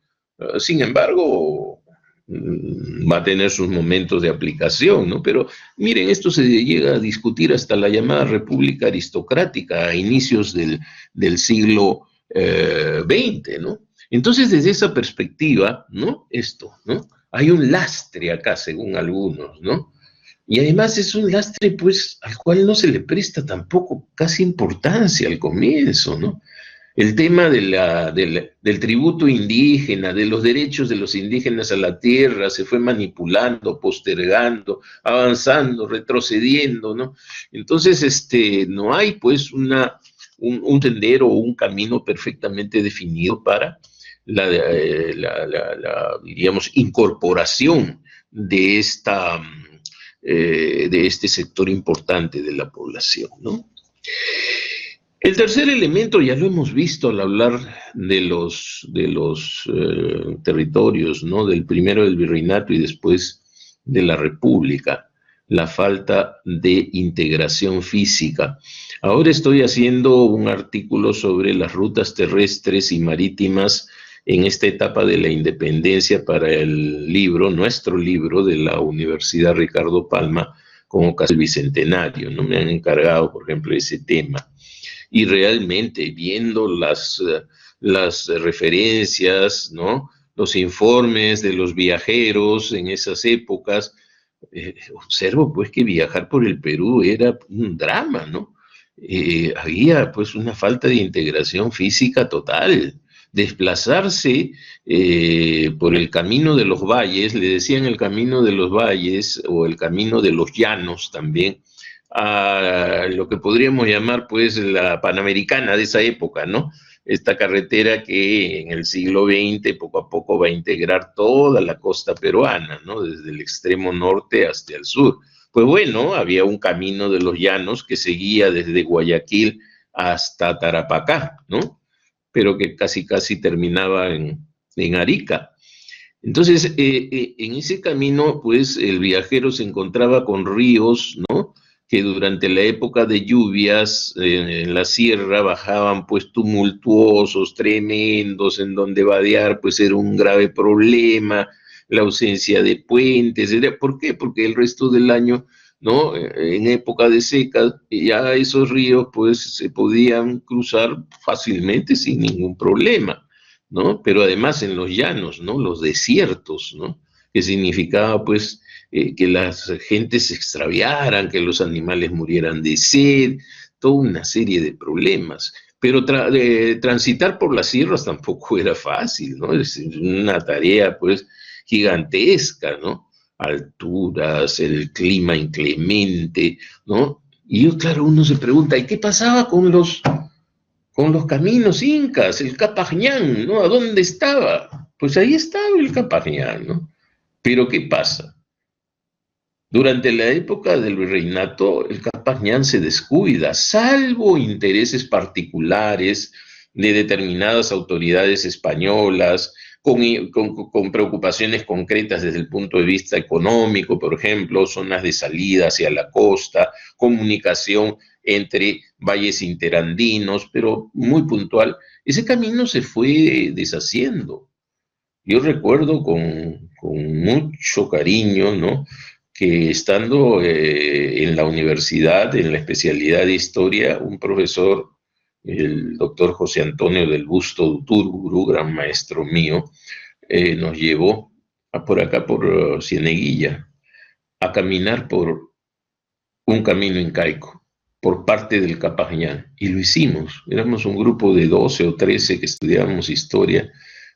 Sin embargo, va a tener sus momentos de aplicación, ¿no? Pero miren, esto se llega a discutir hasta la llamada República Aristocrática a inicios del siglo XX, ¿no? Entonces, desde esa perspectiva, ¿no? ¿No? Hay un lastre acá, según algunos, ¿no? Y además es un lastre, pues, al cual no se le presta tampoco casi importancia al comienzo, ¿no? El tema del tributo indígena, de los derechos de los indígenas a la tierra, se fue manipulando, postergando, avanzando, retrocediendo, ¿no? Entonces, no hay, pues, un sendero o un camino perfectamente definido para digamos, incorporación de de este sector importante de la población, ¿no? El tercer elemento, ya lo hemos visto al hablar de los territorios, ¿no? Del primero del virreinato y después de la república, la falta de integración física. Ahora estoy haciendo un artículo sobre las rutas terrestres y marítimas en esta etapa de la independencia para el libro, nuestro libro de la Universidad Ricardo Palma, con ocasión del bicentenario, ¿no? Me han encargado, por ejemplo, ese tema. Y realmente viendo las referencias, ¿no? Los informes de los viajeros en esas épocas, observo pues que viajar por el Perú era un drama, ¿no? Había pues una falta de integración física total. Desplazarse por el camino de los valles, le decían el camino de los valles o el camino de los llanos también, a lo que podríamos llamar pues la Panamericana de esa época, ¿no? Esta carretera que en el siglo XX poco a poco va a integrar toda la costa peruana, ¿no? Desde el extremo norte hasta el sur. Pues bueno, había un camino de los llanos que seguía desde Guayaquil hasta Tarapacá, ¿no? Pero que casi terminaba en Arica. Entonces, en ese camino, pues el viajero se encontraba con ríos, ¿no? Que durante la época de lluvias en la sierra bajaban pues tumultuosos, tremendos, en donde vadear pues era un grave problema, la ausencia de puentes. ¿Por qué? Porque el resto del año, ¿no? En época de seca, ya esos ríos pues se podían cruzar fácilmente sin ningún problema, ¿no? Pero además en los llanos, ¿no? Los desiertos, ¿no? Que significaba pues que las gentes se extraviaran, que los animales murieran de sed, toda una serie de problemas. Pero transitar por las sierras tampoco era fácil, ¿no? Es una tarea pues gigantesca, ¿no? Alturas, el clima inclemente, ¿no? Y claro, uno se pregunta, ¿y qué pasaba con los caminos incas, el Capañán, ¿no? ¿A dónde estaba? Pues ahí estaba el Capañán, ¿no? Pero ¿qué pasa? Durante la época del virreinato, el Capañán se descuida, salvo intereses particulares de determinadas autoridades españolas, con preocupaciones concretas desde el punto de vista económico, por ejemplo, zonas de salida hacia la costa, comunicación entre valles interandinos, pero muy puntual. Ese camino se fue deshaciendo. Yo recuerdo con mucho cariño, ¿no? Que estando en la universidad, en la especialidad de historia, un profesor, el doctor José Antonio del Busto Uturburu, gran maestro mío, nos llevó por acá, por Cieneguilla, a caminar por un camino incaico, por parte del Capañán. Y lo hicimos. Éramos un grupo de 12 o 13 que estudiábamos historia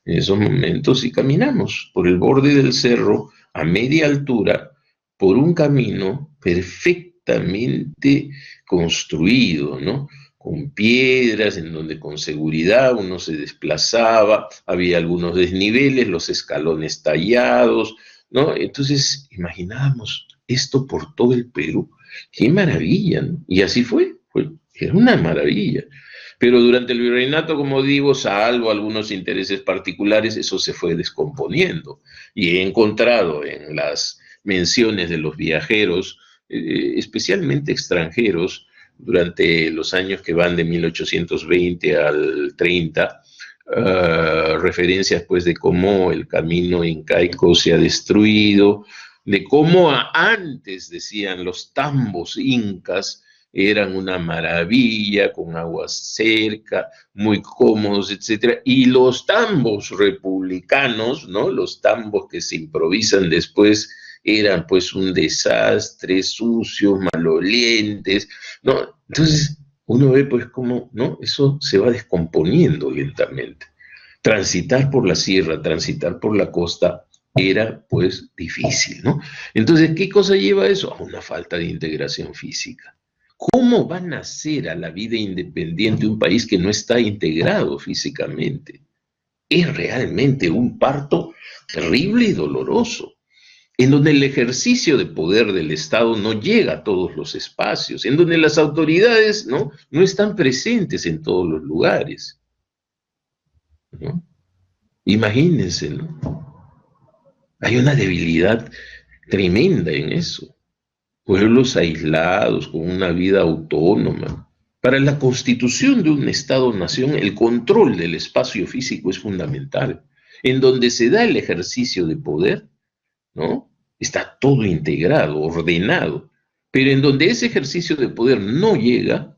en esos momentos y caminamos por el borde del cerro a media altura por un camino perfectamente construido, ¿no? con piedras, en donde con seguridad uno se desplazaba, había algunos desniveles, los escalones tallados, ¿no? Entonces imaginábamos esto por todo el Perú. ¡Qué maravilla! ¿No? Y así era una maravilla. Pero durante el virreinato, como digo, salvo algunos intereses particulares, eso se fue descomponiendo. Y he encontrado en las menciones de los viajeros, especialmente extranjeros, durante los años que van de 1820 al 30, referencias pues de cómo el camino incaico se ha destruido, de cómo antes, decían, los tambos incas eran una maravilla, con aguas cerca, muy cómodos, etcétera, y los tambos republicanos, ¿no? Los tambos que se improvisan después eran pues un desastre, sucios, malolientes, ¿no? Entonces uno ve pues cómo, ¿no? Eso se va descomponiendo lentamente. Transitar por la sierra, transitar por la costa era pues difícil, ¿no? Entonces, ¿qué cosa lleva eso? A una falta de integración física. ¿Cómo va a nacer a la vida independiente un país que no está integrado físicamente? Es realmente un parto terrible y doloroso, en donde el ejercicio de poder del Estado no llega a todos los espacios, en donde las autoridades no están presentes en todos los lugares, ¿no? Imagínense, ¿no? Hay una debilidad tremenda en eso. Pueblos aislados, con una vida autónoma. Para la constitución de un Estado-nación, el control del espacio físico es fundamental. En donde se da el ejercicio de poder, ¿no? Está todo integrado, ordenado. Pero en donde ese ejercicio de poder no llega,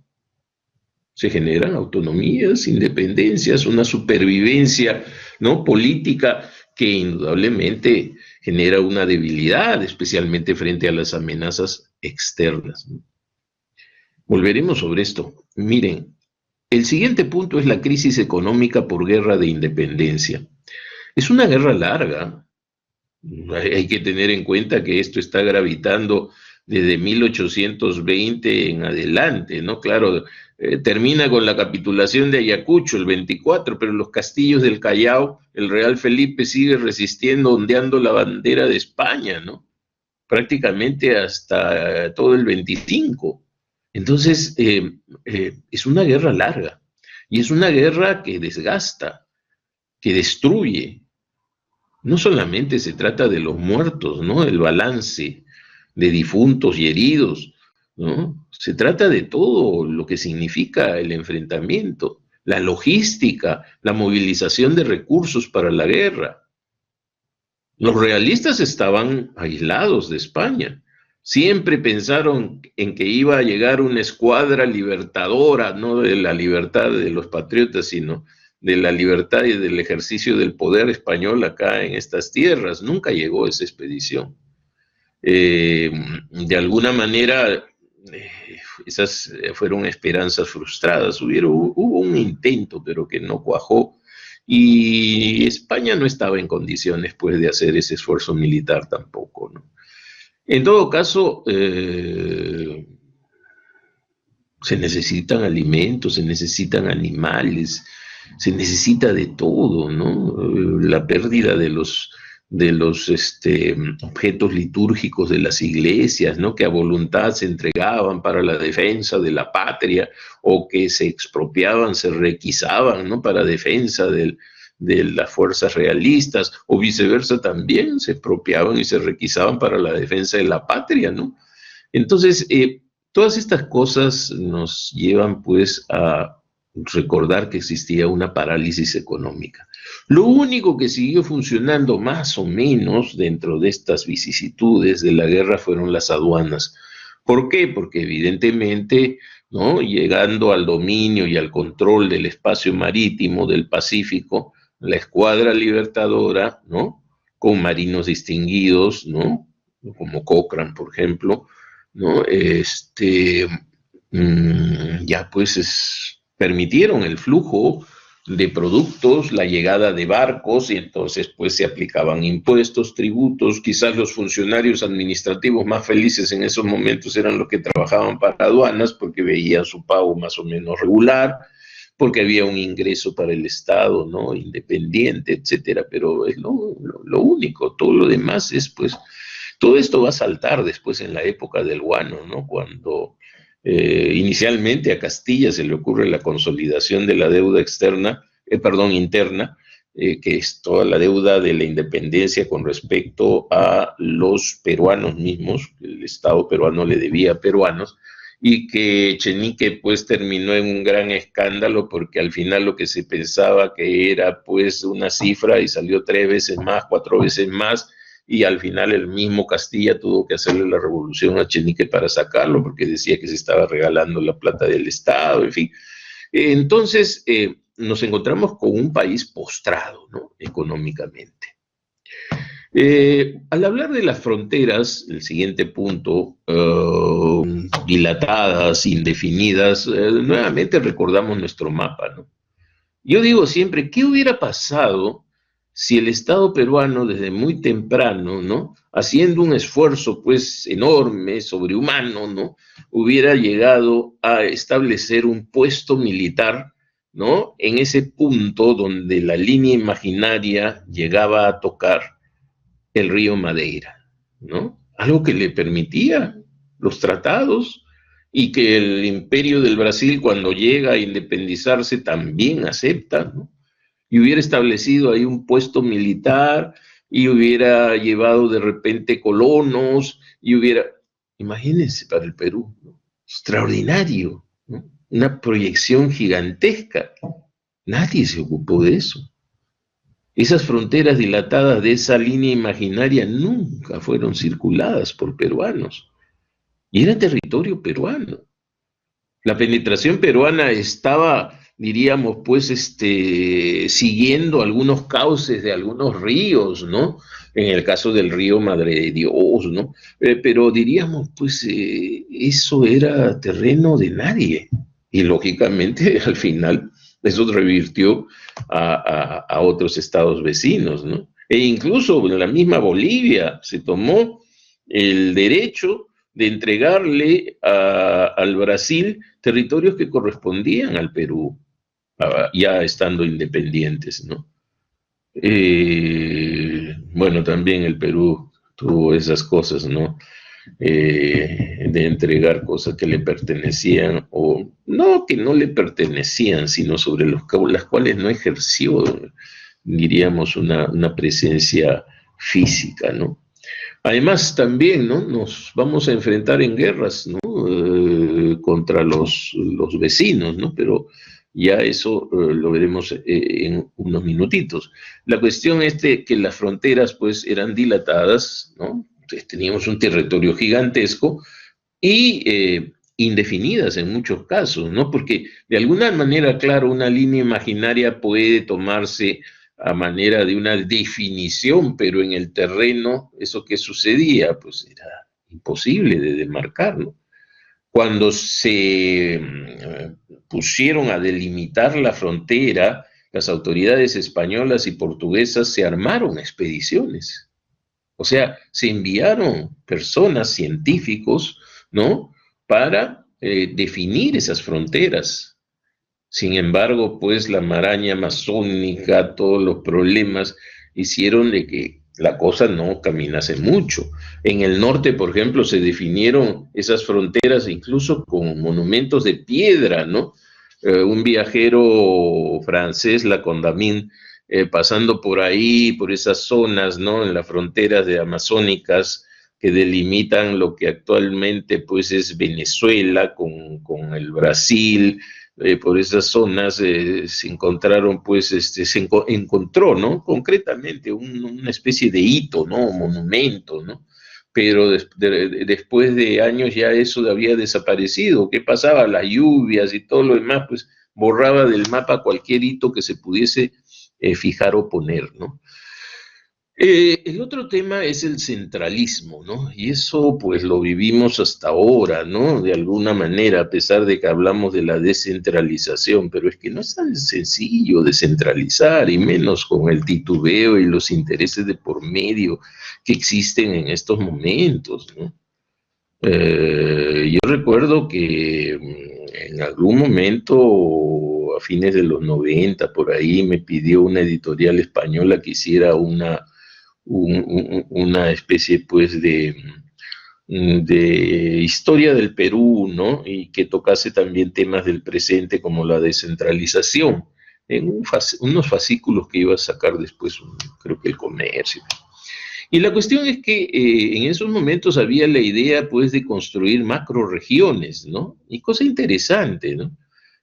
se generan autonomías, independencias, una supervivencia, ¿no? Política que indudablemente genera una debilidad, especialmente frente a las amenazas externas. Volveremos sobre esto. Miren, el siguiente punto es la crisis económica por guerra de independencia. Es una guerra larga. Hay que tener en cuenta que esto está gravitando desde 1820 en adelante, ¿no? Claro, termina con la capitulación de Ayacucho el 24, pero los castillos del Callao, el Real Felipe sigue resistiendo, ondeando la bandera de España, ¿no? Prácticamente hasta todo el 25. Entonces, es una guerra larga, y es una guerra que desgasta, que destruye. No solamente se trata de los muertos, ¿no? El balance de difuntos y heridos, ¿no? Se trata de todo lo que significa el enfrentamiento, la logística, la movilización de recursos para la guerra. Los realistas estaban aislados de España. Siempre pensaron en que iba a llegar una escuadra libertadora, no de la libertad de los patriotas, sino de la libertad y del ejercicio del poder español acá en estas tierras. Nunca llegó esa expedición. De alguna manera, esas fueron esperanzas frustradas. Hubo un intento, pero que no cuajó, y España no estaba en condiciones pues de hacer ese esfuerzo militar tampoco, ¿no? En todo caso, se necesitan alimentos, se necesitan animales, se necesita de todo, ¿no? La pérdida de los objetos litúrgicos de las iglesias, ¿no? Que a voluntad se entregaban para la defensa de la patria, o que se expropiaban, se requisaban, ¿no? Para defensa de las fuerzas realistas, o viceversa también, se expropiaban y se requisaban para la defensa de la patria, ¿no? Entonces, todas estas cosas nos llevan pues a recordar que existía una parálisis económica. Lo único que siguió funcionando más o menos dentro de estas vicisitudes de la guerra fueron las aduanas. ¿Por qué? Porque evidentemente, ¿no? Llegando al dominio y al control del espacio marítimo del Pacífico, la escuadra libertadora, ¿no? Con marinos distinguidos, ¿no? Como Cochrane, por ejemplo, ¿no? Ya pues permitieron el flujo de productos, la llegada de barcos, y entonces pues se aplicaban impuestos, tributos. Quizás los funcionarios administrativos más felices en esos momentos eran los que trabajaban para aduanas, porque veían su pago más o menos regular, porque había un ingreso para el Estado, ¿no? Independiente, etcétera. Pero es lo único. Todo lo demás es, pues, todo esto va a saltar después en la época del guano, ¿no? Cuando inicialmente a Castilla se le ocurre la consolidación de la deuda interna, que es toda la deuda de la independencia con respecto a los peruanos mismos, el Estado peruano le debía a peruanos, y que Echenique pues terminó en un gran escándalo, porque al final lo que se pensaba que era pues una cifra y salió 3 veces más, 4 veces más, y al final el mismo Castilla tuvo que hacerle la revolución a Echenique para sacarlo, porque decía que se estaba regalando la plata del Estado, en fin. Entonces nos encontramos con un país postrado, ¿no? Económicamente. Al hablar de las fronteras, el siguiente punto, dilatadas, indefinidas, nuevamente recordamos nuestro mapa, ¿no? Yo digo siempre, ¿qué hubiera pasado si el Estado peruano desde muy temprano, ¿no? Haciendo un esfuerzo pues enorme, sobrehumano, ¿no? Hubiera llegado a establecer un puesto militar, ¿no? En ese punto donde la línea imaginaria llegaba a tocar el río Madeira, ¿no? Algo que le permitía los tratados, y que el Imperio del Brasil, cuando llega a independizarse, también acepta, ¿no? Y hubiera establecido ahí un puesto militar, y hubiera llevado de repente colonos, y hubiera, imagínense, para el Perú, ¿no? Extraordinario, ¿no? Una proyección gigantesca. Nadie se ocupó de eso. Esas fronteras dilatadas de esa línea imaginaria nunca fueron circuladas por peruanos, y era territorio peruano. La penetración peruana estaba, diríamos, pues, siguiendo algunos cauces de algunos ríos, ¿no? En el caso del río Madre de Dios, ¿no? Pero diríamos, pues, eso era terreno de nadie. Y lógicamente, al final, eso revirtió a otros estados vecinos, ¿no? E incluso en la misma Bolivia se tomó el derecho de entregarle al Brasil territorios que correspondían al Perú, ya estando independientes, ¿no? Bueno, también el Perú tuvo esas cosas, ¿no? De entregar cosas que le pertenecían, o no que no le pertenecían, sino sobre las cuales no ejerció, diríamos, una presencia física, ¿no? Además, también, ¿no? Nos vamos a enfrentar en guerras, ¿no? Contra los vecinos, ¿no? Pero ya eso lo veremos en unos minutitos. La cuestión es que las fronteras, pues, eran dilatadas, ¿no? Entonces, teníamos un territorio gigantesco y indefinidas en muchos casos, ¿no? Porque de alguna manera, claro, una línea imaginaria puede tomarse a manera de una definición, pero en el terreno, ¿eso qué sucedía? Pues era imposible de demarcar, ¿no? Cuando se pusieron a delimitar la frontera, las autoridades españolas y portuguesas se armaron expediciones. O sea, se enviaron personas, científicos, ¿no? Para definir esas fronteras. Sin embargo, pues la maraña amazónica, todos los problemas hicieron de que la cosa no caminase mucho. En el norte, por ejemplo, se definieron esas fronteras incluso con monumentos de piedra, ¿no? Un viajero francés, Lacondamine, pasando por ahí, por esas zonas, ¿no? En las fronteras amazónicas que delimitan lo que actualmente pues es Venezuela con el Brasil. Por esas zonas se encontraron, pues, encontró, ¿no? Concretamente una especie de hito, ¿no? Monumento, ¿no? Pero después de años ya eso había desaparecido. ¿Qué pasaba? Las lluvias y todo lo demás, pues, borraba del mapa cualquier hito que se pudiese fijar o poner, ¿no? El otro tema es el centralismo, ¿no? Y eso pues lo vivimos hasta ahora, ¿no? De alguna manera, a pesar de que hablamos de la descentralización, pero es que no es tan sencillo descentralizar, y menos con el titubeo y los intereses de por medio que existen en estos momentos, ¿no? Yo recuerdo que en algún momento, a fines de los 90 por ahí, me pidió una editorial española que hiciera una especie pues de historia del Perú, ¿no? Y que tocase también temas del presente como la descentralización, en unos fascículos que iba a sacar después, creo que el Comercio. Y la cuestión es que en esos momentos había la idea pues de construir macroregiones, ¿no? Y cosa interesante, ¿no?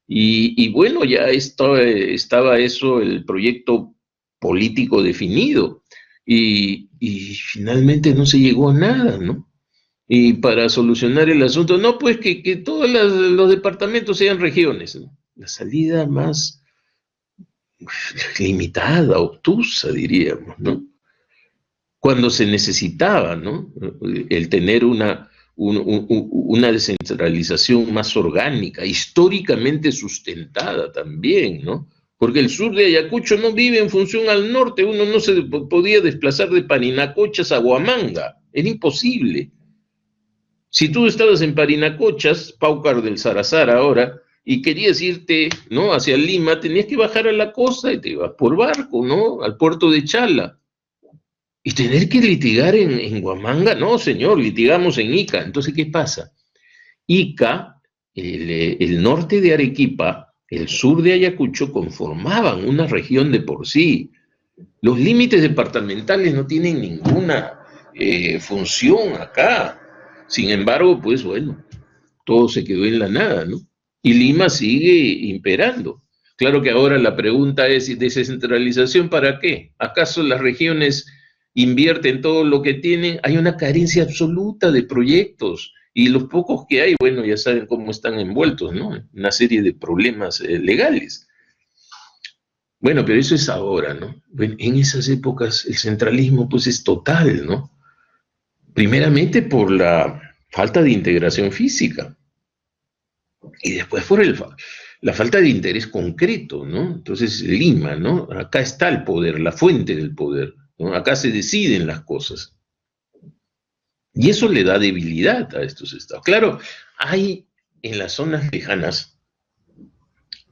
Y bueno, ya estaba eso, el proyecto político definido, y finalmente no se llegó a nada, ¿no? Y para solucionar el asunto, no, pues que todos los departamentos sean regiones, ¿no? La salida más limitada, obtusa, diríamos, ¿no? Cuando se necesitaba, ¿no? El tener una descentralización más orgánica, históricamente sustentada también, ¿no? Porque el sur de Ayacucho no vive en función al norte, uno no se podía desplazar de Parinacochas a Huamanga, era imposible. Si tú estabas en Parinacochas, Paucar del Sarazar ahora, y querías irte, ¿no?, hacia Lima, tenías que bajar a la costa y te ibas por barco, ¿no?, al puerto de Chala. Y tener que litigar en Huamanga, no, señor, litigamos en Ica. Entonces, ¿qué pasa? Ica, el norte de Arequipa, el sur de Ayacucho conformaban una región de por sí. Los límites departamentales no tienen ninguna función acá. Sin embargo, pues bueno, todo se quedó en la nada, ¿no? Y Lima sigue imperando. Claro que ahora la pregunta es, ¿descentralización para qué? ¿Acaso las regiones invierten todo lo que tienen? Hay una carencia absoluta de proyectos, y los pocos que hay, bueno, ya saben cómo están envueltos, ¿no? Una serie de problemas legales. Bueno, pero eso es ahora, ¿no? En esas épocas el centralismo pues es total, ¿no? Primeramente por la falta de integración física, y después por la falta de interés concreto, ¿no? Entonces, Lima, ¿no? Acá está el poder, la fuente del poder, ¿no? Acá se deciden las cosas. Y eso le da debilidad a estos estados. Claro, hay en las zonas lejanas,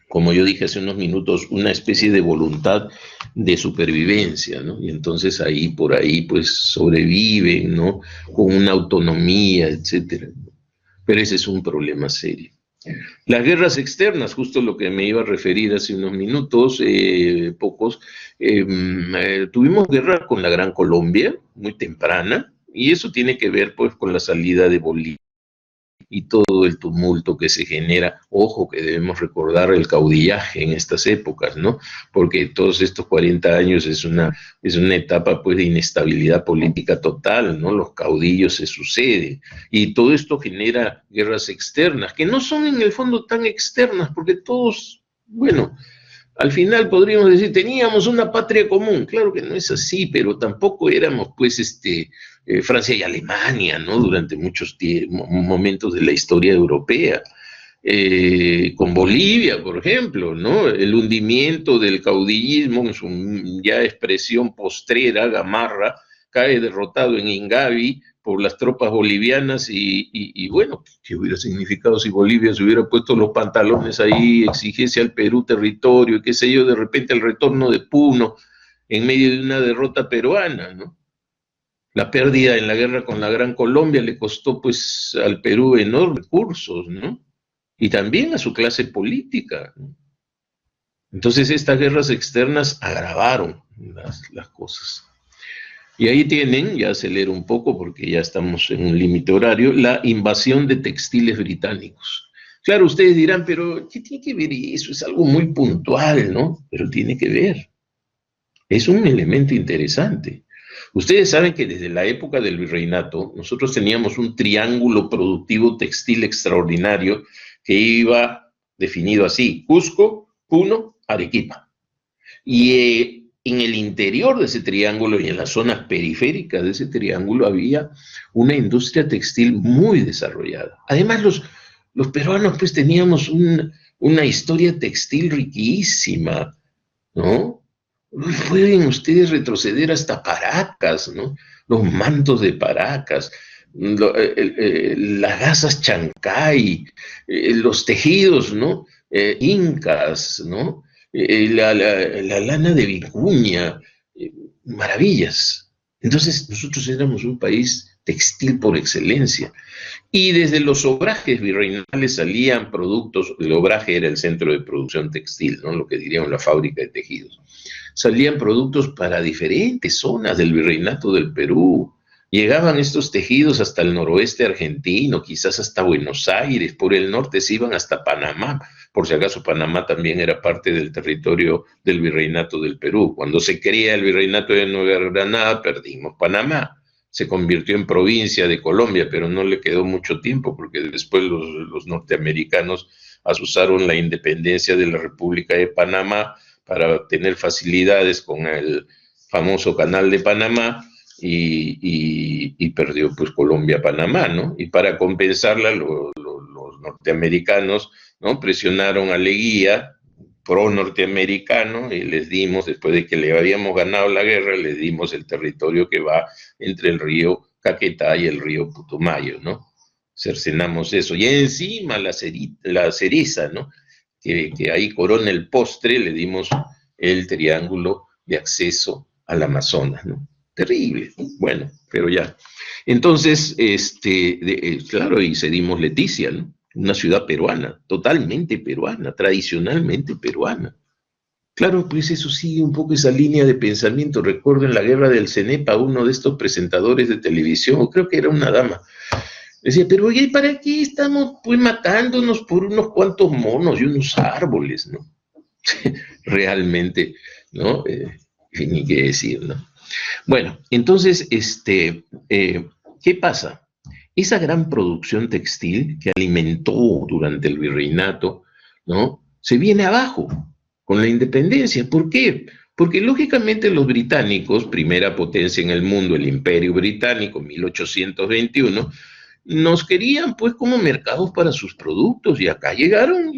como yo dije hace unos minutos, una especie de voluntad de supervivencia, ¿no? Y entonces ahí, por ahí, pues sobreviven, ¿no? Con una autonomía, etcétera. Pero ese es un problema serio. Las guerras externas, justo lo que me iba a referir hace unos minutos, pocos, tuvimos guerra con la Gran Colombia, muy temprana, y eso tiene que ver pues con la salida de Bolivia y todo el tumulto que se genera. Ojo que debemos recordar el caudillaje en estas épocas, ¿no? Porque todos estos 40 años es una etapa pues de inestabilidad política total, ¿no? Los caudillos se suceden y todo esto genera guerras externas, que no son en el fondo tan externas, porque todos, bueno, al final podríamos decir, teníamos una patria común. Claro que no es así, pero tampoco éramos, pues, Francia y Alemania, ¿no? Durante muchos momentos de la historia europea. Con Bolivia, por ejemplo, ¿no? El hundimiento del caudillismo en su ya expresión postrera, Gamarra, cae derrotado en Ingavi por las tropas bolivianas y bueno, ¿qué hubiera significado si Bolivia se hubiera puesto los pantalones ahí, exigiese al Perú territorio, qué sé yo, de repente el retorno de Puno en medio de una derrota peruana, ¿no? La pérdida en la guerra con la Gran Colombia le costó pues al Perú enormes recursos, ¿no? Y también a su clase política, ¿no? Entonces estas guerras externas agravaron las cosas. Y ahí tienen, ya acelero un poco porque ya estamos en un límite horario, la invasión de textiles británicos. Claro, ustedes dirán, pero ¿qué tiene que ver eso? Es algo muy puntual, ¿no? Pero tiene que ver. Es un elemento interesante. Ustedes saben que desde la época del virreinato nosotros teníamos un triángulo productivo textil extraordinario que iba definido así: Cusco, Puno, Arequipa. Y en el interior de ese triángulo y en las zonas periféricas de ese triángulo había una industria textil muy desarrollada. Además, los peruanos pues teníamos una historia textil riquísima, ¿no? Pueden ustedes retroceder hasta Paracas, ¿no? Los mantos de Paracas, las gasas Chancay, los tejidos, ¿no? Incas, ¿no? La lana de Vicuña, maravillas. Entonces, nosotros éramos un país textil por excelencia. Y desde los obrajes virreinales salían productos, el obraje era el centro de producción textil, ¿no? Lo que diríamos la fábrica de tejidos. Salían productos para diferentes zonas del virreinato del Perú. Llegaban estos tejidos hasta el noroeste argentino, quizás hasta Buenos Aires, por el norte se iban hasta Panamá. Por si acaso Panamá también era parte del territorio del virreinato del Perú. Cuando se crea el virreinato de Nueva Granada, perdimos Panamá. Se convirtió en provincia de Colombia, pero no le quedó mucho tiempo, porque después los norteamericanos asusaron la independencia de la República de Panamá para tener facilidades con el famoso Canal de Panamá, y perdió pues Colombia-Panamá, ¿no? Y para compensarla los norteamericanos, ¿no? Presionaron a Leguía, pro-norteamericano, y les dimos, después de que le habíamos ganado la guerra, les dimos el territorio que va entre el río Caquetá y el río Putumayo, ¿no? Cercenamos eso. Y encima la cereza, ¿no? Que ahí corona el postre, le dimos el triángulo de acceso al Amazonas, ¿no? Terrible, bueno, pero ya. Entonces, claro, y cedimos Leticia, ¿no? Una ciudad peruana, totalmente peruana, tradicionalmente peruana. Claro, pues eso sigue un poco esa línea de pensamiento. Recuerdo en la guerra del Cenepa, uno de estos presentadores de televisión, o creo que era una dama, decía, pero oye, ¿para qué estamos pues matándonos por unos cuantos monos y unos árboles, ¿no? Realmente, ¿no? Ni qué decir, ¿no? Bueno, entonces, ¿qué pasa? Esa gran producción textil que alimentó durante el virreinato, ¿no? Se viene abajo con la independencia. ¿Por qué? Porque lógicamente los británicos, primera potencia en el mundo, el Imperio Británico, 1821, nos querían pues como mercados para sus productos, y acá llegaron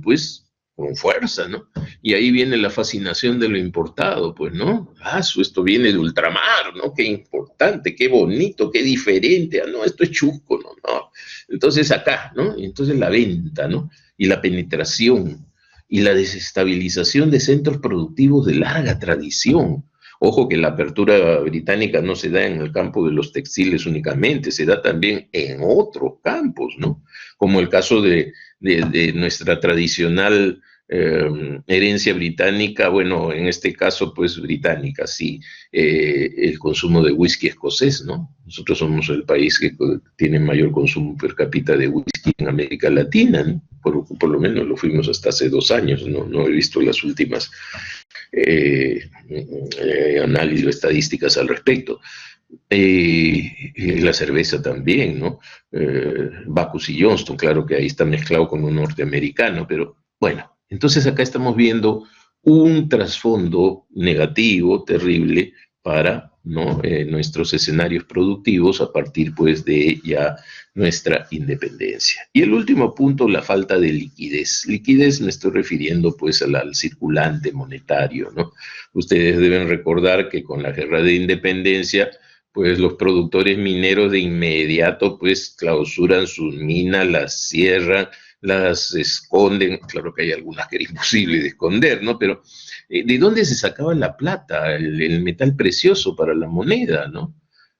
pues con fuerza, ¿no? Y ahí viene la fascinación de lo importado, pues, ¿no? Esto viene de ultramar, ¿no? Qué importante, qué bonito, qué diferente, no, esto es chusco, no. Entonces acá, ¿no? Y entonces la venta, ¿no? Y la penetración y la desestabilización de centros productivos de larga tradición. Ojo que la apertura británica no se da en el campo de los textiles únicamente, se da también en otros campos, ¿no? Como el caso de nuestra tradicional herencia británica, bueno, en este caso, pues británica, sí, el consumo de whisky escocés, ¿no? Nosotros somos el país que tiene mayor consumo per cápita de whisky en América Latina, ¿no? Por lo menos lo fuimos hasta hace 2 años, no he visto las últimas análisis o estadísticas al respecto. La cerveza también, ¿no? Bacchus y Johnston, claro que ahí está mezclado con un norteamericano, pero bueno, entonces acá estamos viendo un trasfondo negativo, terrible, para, ¿no? Nuestros escenarios productivos a partir pues de ya nuestra independencia. Y el último punto, la falta de liquidez. Liquidez me estoy refiriendo pues al circulante monetario, ¿no? Ustedes deben recordar que con la guerra de independencia, pues los productores mineros de inmediato pues clausuran sus minas, las cierran, las esconden. Claro que hay algunas que era imposible de esconder, ¿no? Pero ¿de dónde se sacaba la plata, el metal precioso para la moneda, ¿no?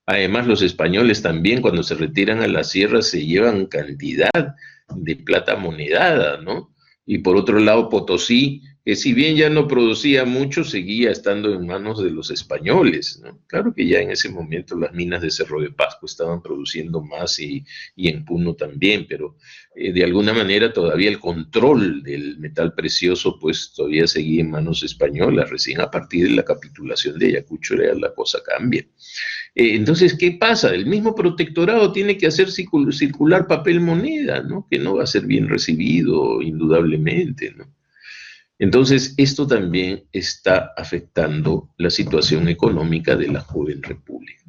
Además, los españoles también, cuando se retiran a la sierra, se llevan cantidad de plata monedada, ¿no? Y por otro lado, Potosí, que si bien ya no producía mucho, seguía estando en manos de los españoles, ¿no? Claro que ya en ese momento las minas de Cerro de Pasco estaban produciendo más, y en Puno también, pero de alguna manera todavía el control del metal precioso pues todavía seguía en manos españolas. Recién a partir de la capitulación de Ayacucho la cosa cambia. Entonces, ¿qué pasa? El mismo protectorado tiene que hacer circular papel moneda, ¿no? Que no va a ser bien recibido, indudablemente, ¿no? Entonces, esto también está afectando la situación económica de la joven república.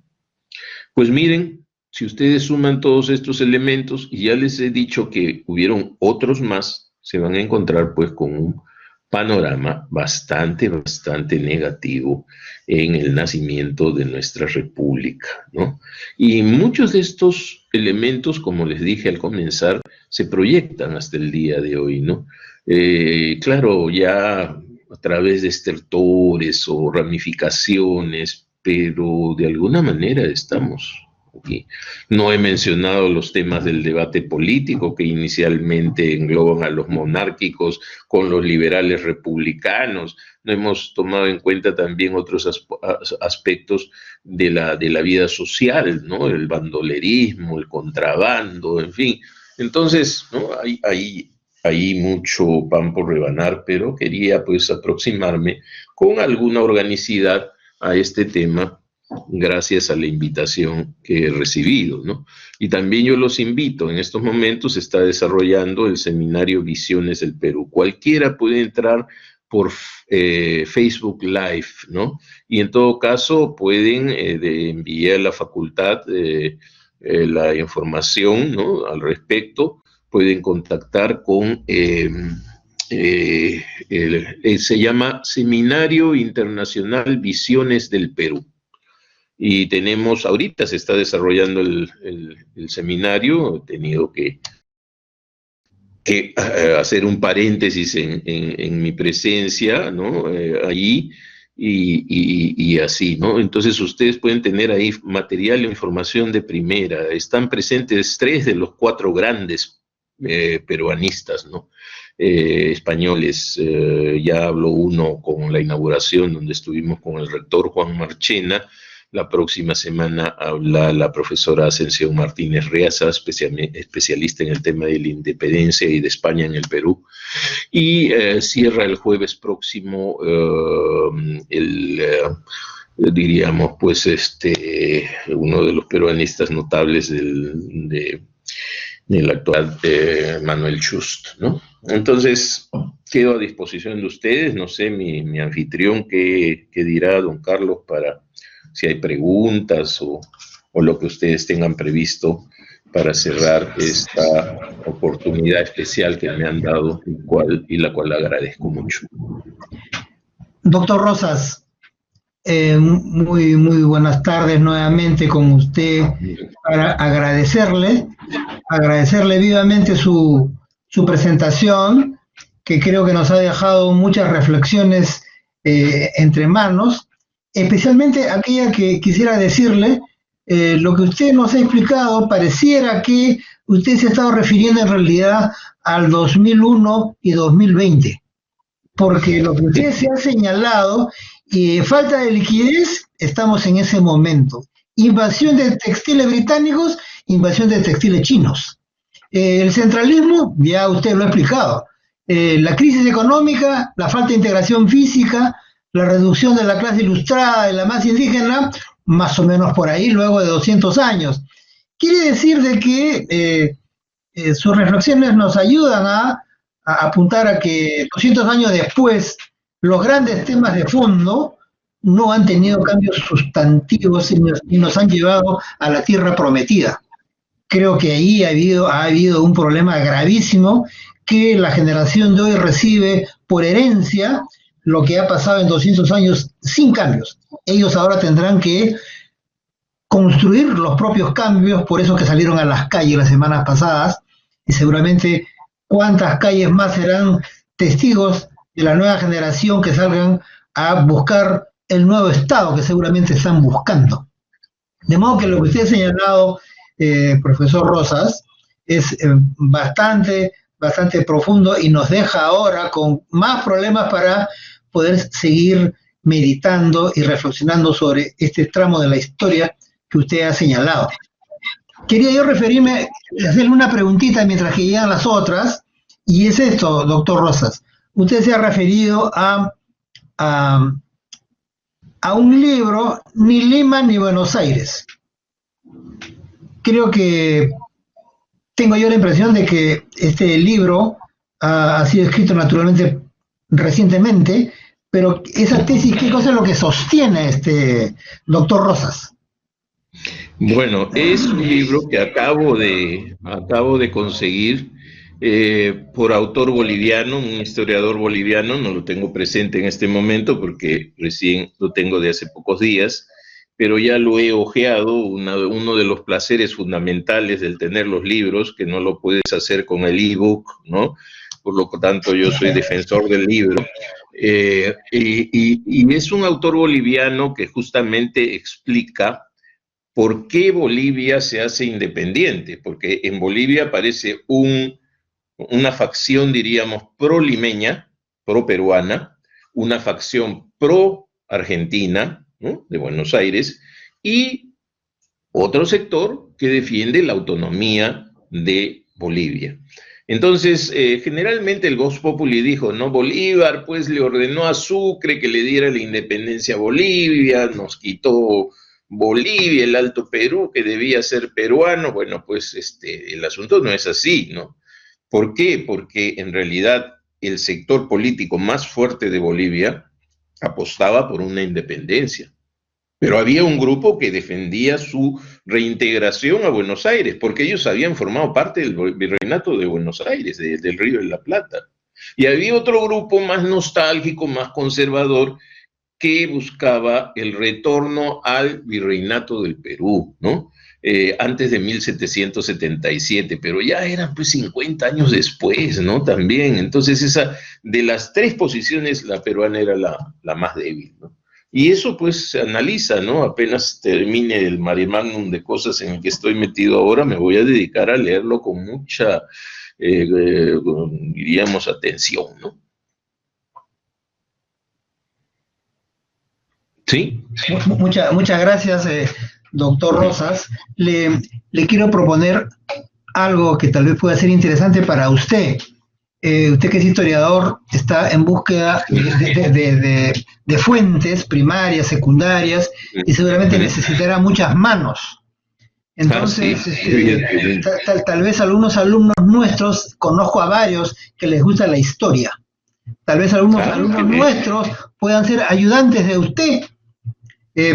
Pues miren, si ustedes suman todos estos elementos, y ya les he dicho que hubieron otros más, se van a encontrar pues con un panorama bastante negativo en el nacimiento de nuestra república, ¿no? Y muchos de estos elementos, como les dije al comenzar, se proyectan hasta el día de hoy, ¿no? Claro, ya a través de estertores o ramificaciones, pero de alguna manera estamos aquí. No he mencionado los temas del debate político que inicialmente engloban a los monárquicos con los liberales republicanos. No hemos tomado en cuenta también otros aspectos de la vida social, ¿no? El bandolerismo, el contrabando, en fin. Entonces, ¿no? Hay mucho pan por rebanar, pero quería pues aproximarme con alguna organicidad a este tema gracias a la invitación que he recibido, ¿no? Y también yo los invito, en estos momentos se está desarrollando el seminario Visiones del Perú. Cualquiera puede entrar por Facebook Live, ¿no? Y en todo caso pueden enviar a la facultad la información, ¿no? Al respecto, pueden contactar con... se llama Seminario Internacional Visiones del Perú. Y tenemos, ahorita se está desarrollando el seminario, he tenido que hacer un paréntesis en mi presencia, ¿no? Allí y así, ¿no? Entonces ustedes pueden tener ahí material e información de primera. Están presentes 3 de los 4 grandes peruanistas, ¿no? Españoles. Ya hablo uno con la inauguración, donde estuvimos con el rector Juan Marchena. La próxima semana habla la profesora Ascensión Martínez Reaza, especialista en el tema de la independencia y de España en el Perú. Y cierra el jueves próximo diríamos, pues, uno de los peruanistas notables del actual Manuel Chust, ¿no? Entonces, quedo a disposición de ustedes. No sé, mi anfitrión, qué dirá don Carlos, para si hay preguntas o lo que ustedes tengan previsto para cerrar esta oportunidad especial que me han dado, la cual agradezco mucho. Doctor Rosas, muy buenas tardes nuevamente con usted, para agradecerle vivamente su presentación, que creo que nos ha dejado muchas reflexiones entre manos, especialmente aquella que quisiera decirle, lo que usted nos ha explicado, pareciera que usted se ha estado refiriendo en realidad al 2001 y 2020, porque lo que usted se ha señalado, falta de liquidez, estamos en ese momento. Invasión de textiles británicos, invasión de textiles chinos. El centralismo, ya usted lo ha explicado. La crisis económica, la falta de integración física, la reducción de la clase ilustrada, de la masa indígena, más o menos por ahí, luego de 200 años. Quiere decir de que sus reflexiones nos ayudan a apuntar a que 200 años después, los grandes temas de fondo no han tenido cambios sustantivos y nos han llevado a la tierra prometida. Creo que ahí ha habido un problema gravísimo que la generación de hoy recibe por herencia, lo que ha pasado en 200 años sin cambios. Ellos ahora tendrán que construir los propios cambios, por eso que salieron a las calles las semanas pasadas, y seguramente cuántas calles más serán testigos de la nueva generación que salgan a buscar el nuevo Estado que seguramente están buscando. De modo que lo que usted ha señalado, profesor Rosas, es bastante profundo y nos deja ahora con más problemas para poder seguir meditando y reflexionando sobre este tramo de la historia que usted ha señalado. Quería yo referirme, hacerle una preguntita mientras que llegan las otras, y es esto, doctor Rosas. Usted se ha referido a un libro, Ni Lima ni Buenos Aires. Creo que tengo yo la impresión de que este libro ha sido escrito naturalmente recientemente, pero esa tesis, ¿qué cosa es lo que sostiene doctor Rosas? Bueno, es un libro que acabo de conseguir por autor boliviano, un historiador boliviano, no lo tengo presente en este momento porque recién lo tengo de hace pocos días, pero ya lo he hojeado, uno de los placeres fundamentales del tener los libros, que no lo puedes hacer con el ebook, ¿no? Por lo tanto, yo soy defensor del libro. Y es un autor boliviano que justamente explica ¿por qué Bolivia se hace independiente? Porque en Bolivia aparece una facción, diríamos, pro-limeña, pro-peruana, una facción pro-argentina, ¿no?, de Buenos Aires, y otro sector que defiende la autonomía de Bolivia. Entonces, generalmente el Vox Populi dijo, no, Bolívar pues le ordenó a Sucre que le diera la independencia a Bolivia, nos quitó Bolivia, el Alto Perú, que debía ser peruano. Bueno, pues el asunto no es así, ¿no? ¿Por qué? Porque en realidad el sector político más fuerte de Bolivia apostaba por una independencia. Pero había un grupo que defendía su reintegración a Buenos Aires, porque ellos habían formado parte del virreinato de Buenos Aires, del Río de la Plata. Y había otro grupo más nostálgico, más conservador, que buscaba el retorno al virreinato del Perú, ¿no? Antes de 1777, pero ya eran pues 50 años después, ¿no? También, entonces de las tres posiciones, la peruana era la más débil, ¿no? Y eso pues se analiza, ¿no? Apenas termine el mare magnum de cosas en el que estoy metido ahora, me voy a dedicar a leerlo con mucha, diríamos, atención, ¿no? Sí. Muchas gracias, doctor Rosas. Le quiero proponer algo que tal vez pueda ser interesante para usted. Usted que es historiador está en búsqueda de fuentes primarias, secundarias, y seguramente necesitará muchas manos. Entonces, tal vez algunos alumnos nuestros, conozco a varios que les gusta la historia. Tal vez algunos alumnos nuestros puedan ser ayudantes de usted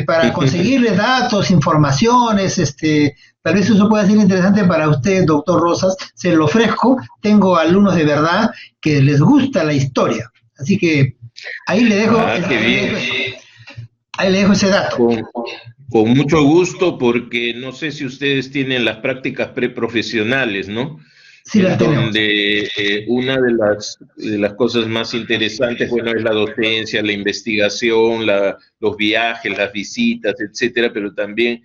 para conseguirles datos, informaciones, tal vez eso pueda ser interesante para usted, doctor Rosas, se lo ofrezco, tengo alumnos de verdad que les gusta la historia, así que ahí le dejo, ahí le dejo ese dato. Con mucho gusto, porque no sé si ustedes tienen las prácticas preprofesionales, ¿no? Sí, las donde una de las cosas más interesantes, bueno, es la docencia, la investigación, los viajes, las visitas, etcétera, pero también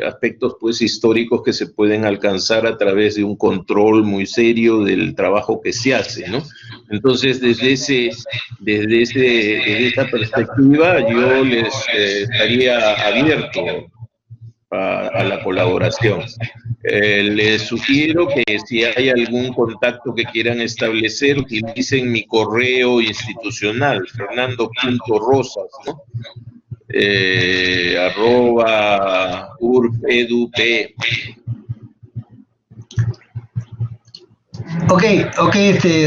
aspectos pues históricos que se pueden alcanzar a través de un control muy serio del trabajo que se hace, ¿no? Entonces, desde esa perspectiva, yo les estaría abierto a la colaboración. Les sugiero que si hay algún contacto que quieran establecer, utilicen mi correo institucional, fernando.rosas, ¿no? @urbedup. Ok,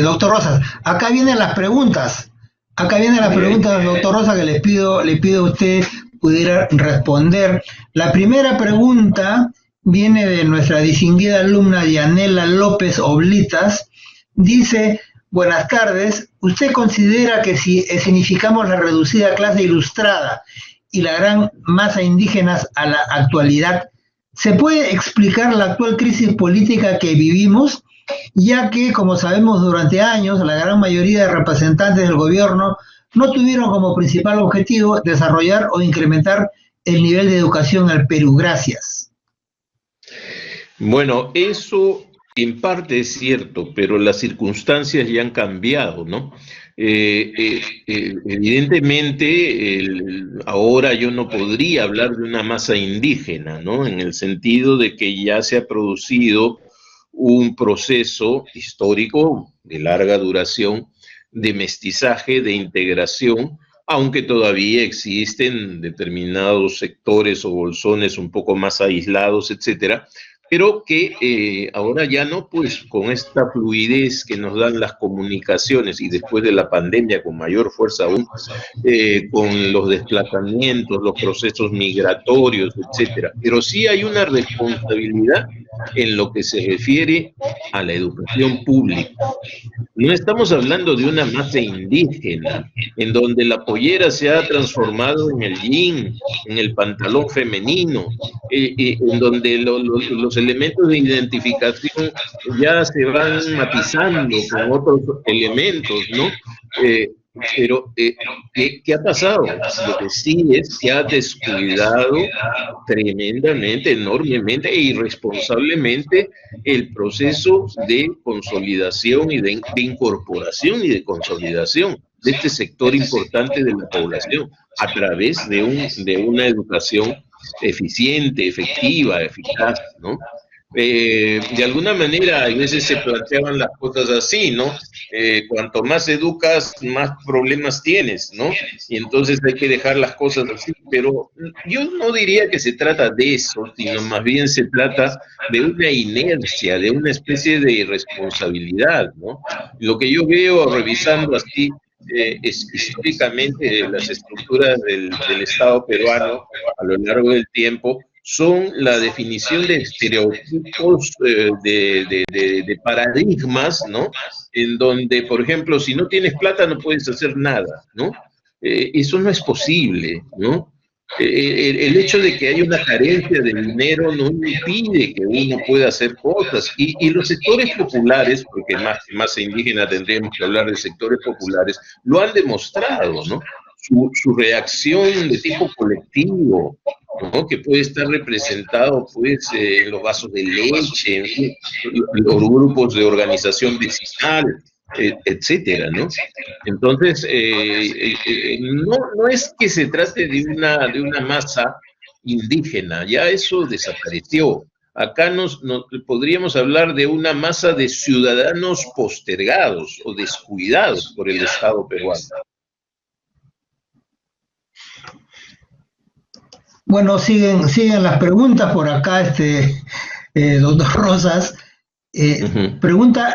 doctor Rosas, acá vienen las preguntas. Acá vienen las preguntas, doctor Rosa, que le pido a usted pudiera responder. La primera pregunta viene de nuestra distinguida alumna Dianela López Oblitas. Dice, buenas tardes, ¿usted considera que si escenificamos la reducida clase ilustrada y la gran masa indígenas a la actualidad, se puede explicar la actual crisis política que vivimos? Ya que, como sabemos, durante años la gran mayoría de representantes del gobierno no tuvieron como principal objetivo desarrollar o incrementar el nivel de educación al Perú. Gracias. Bueno, eso en parte es cierto, pero las circunstancias ya han cambiado, ¿no? Evidentemente, ahora yo no podría hablar de una masa indígena, ¿no? En el sentido de que ya se ha producido un proceso histórico de larga duración de mestizaje, de integración, aunque todavía existen determinados sectores o bolsones un poco más aislados, etcétera, pero que ahora ya no, pues con esta fluidez que nos dan las comunicaciones y después de la pandemia con mayor fuerza aún, con los desplazamientos, los procesos migratorios, etcétera. Pero sí hay una responsabilidad en lo que se refiere a la educación pública. No estamos hablando de una masa indígena, en donde la pollera se ha transformado en el jean, en el pantalón femenino, en donde los elementos de identificación ya se van matizando con otros elementos, ¿no? Pero, ¿qué ha pasado? Lo que sí es que ha descuidado tremendamente, enormemente e irresponsablemente el proceso de consolidación y de incorporación y de consolidación de este sector importante de la población a través de una educación eficiente, efectiva, eficaz, ¿no? De alguna manera, a veces se planteaban las cosas así, ¿no? Cuanto más educas, más problemas tienes, ¿no? Y entonces hay que dejar las cosas así, pero yo no diría que se trata de eso, sino más bien se trata de una inercia, de una especie de irresponsabilidad, ¿no? Lo que yo veo revisando así es históricamente las estructuras del Estado peruano a lo largo del tiempo son la definición de estereotipos, de paradigmas, ¿no? En donde, por ejemplo, si no tienes plata no puedes hacer nada, ¿no? Eso no es posible, ¿no? El hecho de que haya una carencia de dinero no impide que uno pueda hacer cosas. Y los sectores populares, porque más indígena tendríamos que hablar de sectores populares, lo han demostrado, ¿no? Su reacción de tipo colectivo, ¿no? Que puede estar representado pues, en los vasos de leche, en fin, los grupos de organización vecinal, etcétera, ¿no? Entonces, no es que se trate de una masa indígena, ya eso desapareció. Acá nos podríamos hablar de una masa de ciudadanos postergados o descuidados por el Estado peruano. Bueno, siguen las preguntas por acá, doctor Rosas. Pregunta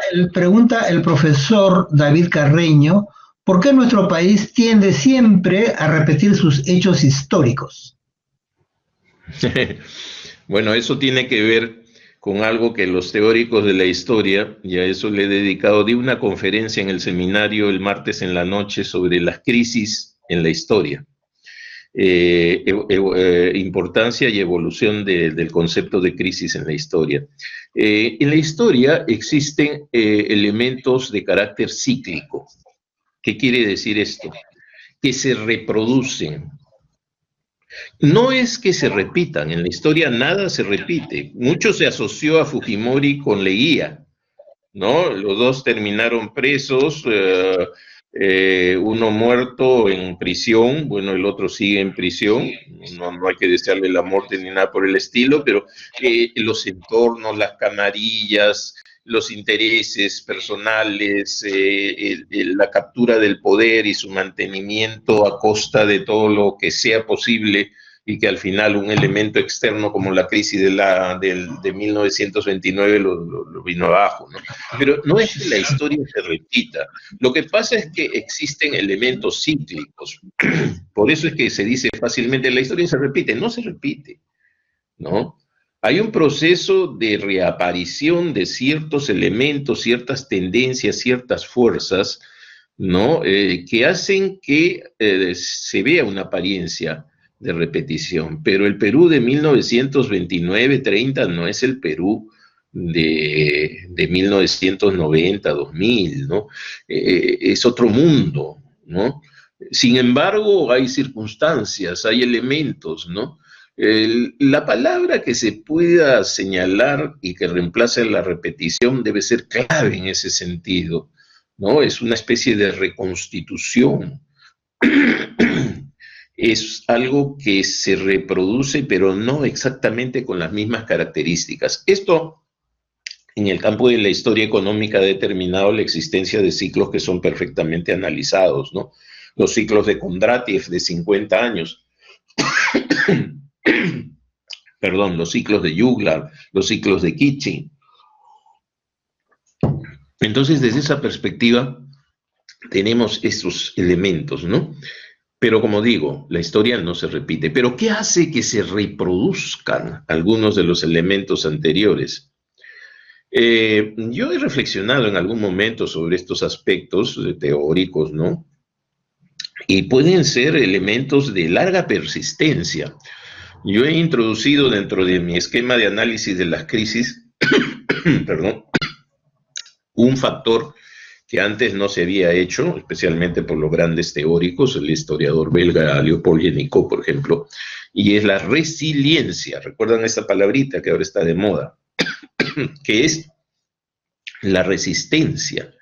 el profesor David Carreño, ¿por qué nuestro país tiende siempre a repetir sus hechos históricos? Bueno, eso tiene que ver con algo que los teóricos de la historia, y a eso le he dedicado, di una conferencia en el seminario el martes en la noche sobre las crisis en la historia. Importancia y evolución del concepto de crisis en la historia. En la historia existen elementos de carácter cíclico. ¿Qué quiere decir esto? Que se reproducen. No es que se repitan, en la historia nada se repite. Mucho se asoció a Fujimori con Leguía, ¿no? Los dos terminaron presos, uno muerto en prisión, bueno, el otro sigue en prisión, no hay que desearle la muerte ni nada por el estilo, pero los entornos, las camarillas, los intereses personales, la captura del poder y su mantenimiento a costa de todo lo que sea posible, y que al final un elemento externo como la crisis de 1929 lo vino abajo, ¿no? Pero no es que la historia se repita, lo que pasa es que existen elementos cíclicos, por eso es que se dice fácilmente la historia se repite, no se repite, ¿no? Hay un proceso de reaparición de ciertos elementos, ciertas tendencias, ciertas fuerzas, ¿no? Que hacen que se vea una apariencia de repetición, pero el Perú de 1929-30 no es el Perú de 1990-2000, ¿no? Es otro mundo, ¿no? Sin embargo, hay circunstancias, hay elementos, ¿no? La palabra que se pueda señalar y que reemplace la repetición debe ser clave en ese sentido, ¿no? Es una especie de reconstitución. Es algo que se reproduce, pero no exactamente con las mismas características. Esto, en el campo de la historia económica, ha determinado la existencia de ciclos que son perfectamente analizados, ¿no? Los ciclos de Kondratiev de 50 años, perdón, los ciclos de Juglar, los ciclos de Kitching. Entonces, desde esa perspectiva, tenemos estos elementos, ¿no? Pero como digo, la historia no se repite. ¿Pero qué hace que se reproduzcan algunos de los elementos anteriores? Yo he reflexionado en algún momento sobre estos aspectos teóricos, ¿no? Y pueden ser elementos de larga persistencia. Yo he introducido dentro de mi esquema de análisis de las crisis, perdón, un factor que antes no se había hecho, especialmente por los grandes teóricos, el historiador belga Leopold Génicot, por ejemplo, y es la resiliencia. ¿Recuerdan esta palabrita que ahora está de moda? Que es la resistencia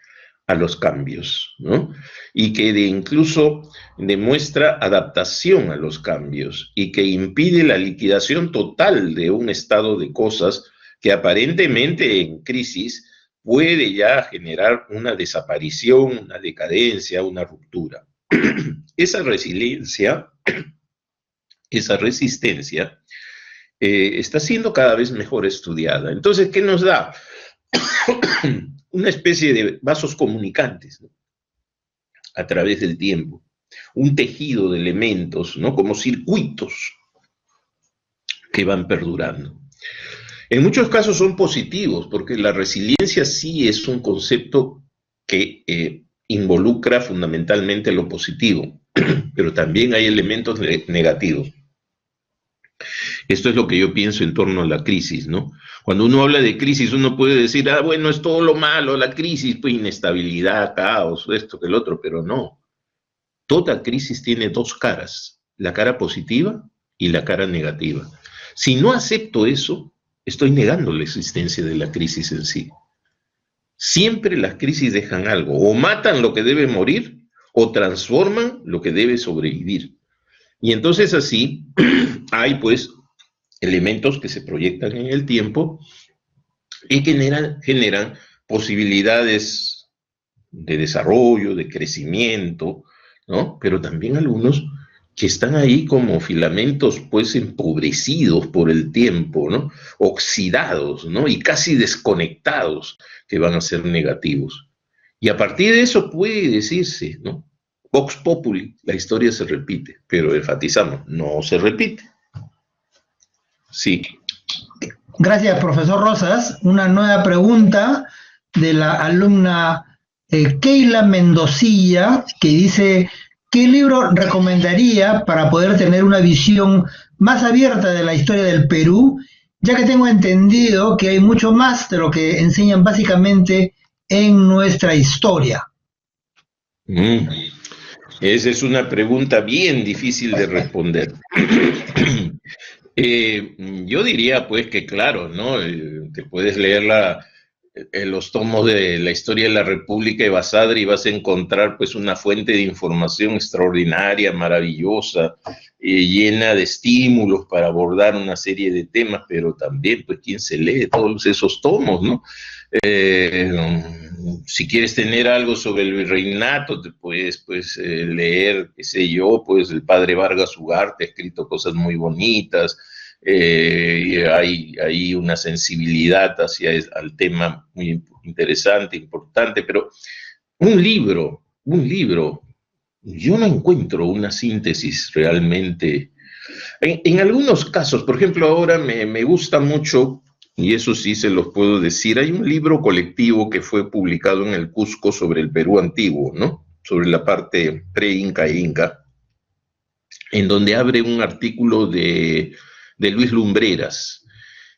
a los cambios, ¿no? Y que incluso demuestra adaptación a los cambios y que impide la liquidación total de un estado de cosas que aparentemente en crisis puede ya generar una desaparición, una decadencia, una ruptura. Esa resiliencia, esa resistencia, está siendo cada vez mejor estudiada. Entonces, ¿qué nos da? Una especie de vasos comunicantes, ¿no? A través del tiempo, un tejido de elementos, ¿no? Como circuitos que van perdurando. En muchos casos son positivos, porque la resiliencia sí es un concepto que involucra fundamentalmente lo positivo, pero también hay elementos negativos. Esto es lo que yo pienso en torno a la crisis, ¿no? Cuando uno habla de crisis, uno puede decir, ah, bueno, es todo lo malo, la crisis, pues inestabilidad, caos, esto que el otro, pero no. Toda crisis tiene dos caras, la cara positiva y la cara negativa. Si no acepto eso, estoy negando la existencia de la crisis en sí. Siempre las crisis dejan algo, o matan lo que debe morir, o transforman lo que debe sobrevivir. Y entonces así hay pues elementos que se proyectan en el tiempo y que generan posibilidades de desarrollo, de crecimiento, ¿no? Pero también algunos que están ahí como filamentos pues empobrecidos por el tiempo, ¿no? Oxidados, ¿no? Y casi desconectados, que van a ser negativos. Y a partir de eso puede decirse, ¿no? Vox populi, la historia se repite, pero enfatizamos, no se repite. Sí. Gracias, profesor Rosas. Una nueva pregunta de la alumna Keila Mendocilla, que dice, ¿qué libro recomendaría para poder tener una visión más abierta de la historia del Perú, ya que tengo entendido que hay mucho más de lo que enseñan básicamente en nuestra historia? Esa es una pregunta bien difícil de responder. Yo diría pues que claro, ¿no? Te puedes leer los tomos de la historia de la República de Basadre y vas a encontrar pues una fuente de información extraordinaria, maravillosa, llena de estímulos para abordar una serie de temas, pero también pues quién se lee todos esos tomos, ¿no? Si quieres tener algo sobre el virreinato, te puedes pues, leer, qué sé yo, pues el padre Vargas Ugarte ha escrito cosas muy bonitas, hay una sensibilidad hacia al tema muy interesante, importante, pero un libro, yo no encuentro una síntesis realmente. En algunos casos, por ejemplo, ahora me gusta mucho, y eso sí se los puedo decir, hay un libro colectivo que fue publicado en el Cusco sobre el Perú antiguo, ¿no? Sobre la parte pre-inca e inca, en donde abre un artículo de Luis Lumbreras.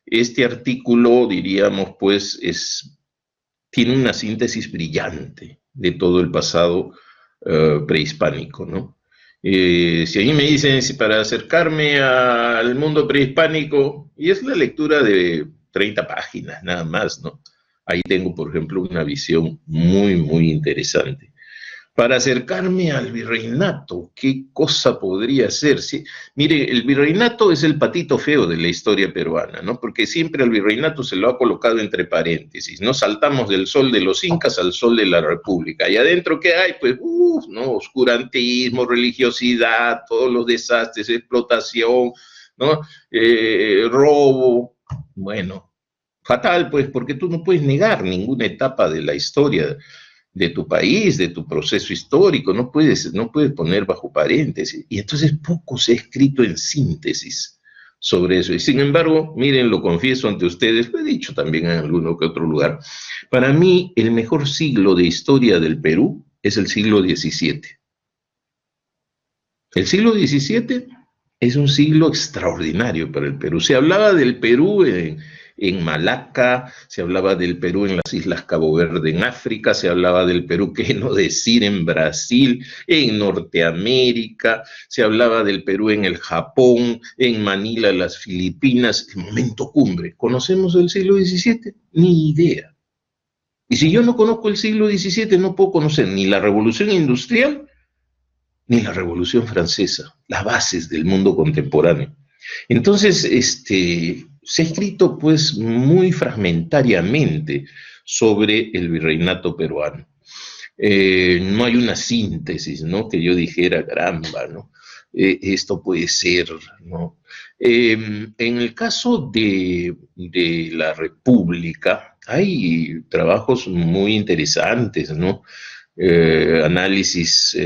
Este artículo, diríamos, pues, tiene una síntesis brillante de todo el pasado prehispánico, ¿no? Si a mí me dicen para acercarme al mundo prehispánico, y es la lectura de 30 páginas nada más, ¿no? Ahí tengo, por ejemplo, una visión muy, muy interesante. Para acercarme al virreinato, ¿qué cosa podría ser? Sí, mire, el virreinato es el patito feo de la historia peruana, ¿no? Porque siempre al virreinato se lo ha colocado entre paréntesis, ¿no? Saltamos del sol de los incas al sol de la república. Y adentro, ¿qué hay? Pues, ¿no? Oscurantismo, religiosidad, todos los desastres, explotación, ¿no? Robo, bueno, fatal, pues, porque tú no puedes negar ninguna etapa de la historia de tu país, de tu proceso histórico, no puedes poner bajo paréntesis. Y entonces poco se ha escrito en síntesis sobre eso. Y sin embargo, miren, lo confieso ante ustedes, lo he dicho también en alguno que otro lugar, para mí el mejor siglo de historia del Perú es el siglo XVII. El siglo XVII es un siglo extraordinario para el Perú. Se hablaba del Perú en Malaca, se hablaba del Perú en las Islas Cabo Verde en África, se hablaba del Perú, qué no decir, en Brasil, en Norteamérica, se hablaba del Perú en el Japón, en Manila, las Filipinas, el momento cumbre. ¿Conocemos el siglo XVII? Ni idea. Y si yo no conozco el siglo XVII, no puedo conocer ni la Revolución Industrial, ni la Revolución Francesa, las bases del mundo contemporáneo. Entonces, se ha escrito pues muy fragmentariamente sobre el virreinato peruano. No hay una síntesis, ¿no? Que yo dijera, caramba, ¿no? Esto puede ser, ¿no? En el caso de la República, hay trabajos muy interesantes, ¿no? Análisis.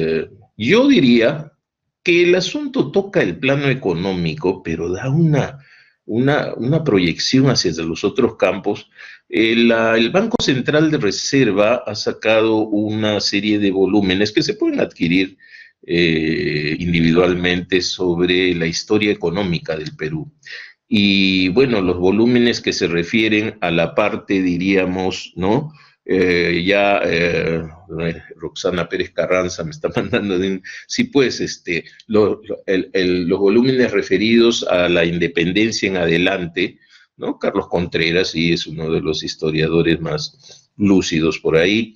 Yo diría que el asunto toca el plano económico, pero da una proyección hacia los otros campos. El Banco Central de Reserva ha sacado una serie de volúmenes que se pueden adquirir individualmente sobre la historia económica del Perú. Y bueno, los volúmenes que se refieren a la parte, diríamos, ¿no? Roxana Pérez Carranza me está mandando, sí, pues, los volúmenes referidos a la independencia en adelante, ¿no? Carlos Contreras, sí, es uno de los historiadores más lúcidos por ahí.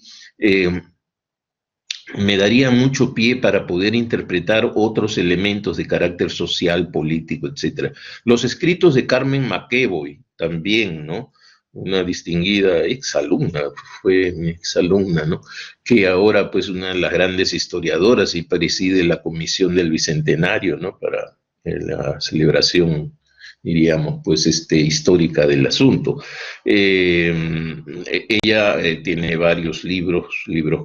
Me daría mucho pie para poder interpretar otros elementos de carácter social, político, etc. Los escritos de Carmen McEvoy también, ¿no? Una distinguida exalumna, fue mi exalumna, ¿no? Que ahora pues una de las grandes historiadoras y preside la Comisión del Bicentenario, ¿no? Para la celebración, diríamos, pues histórica del asunto. Ella tiene varios libros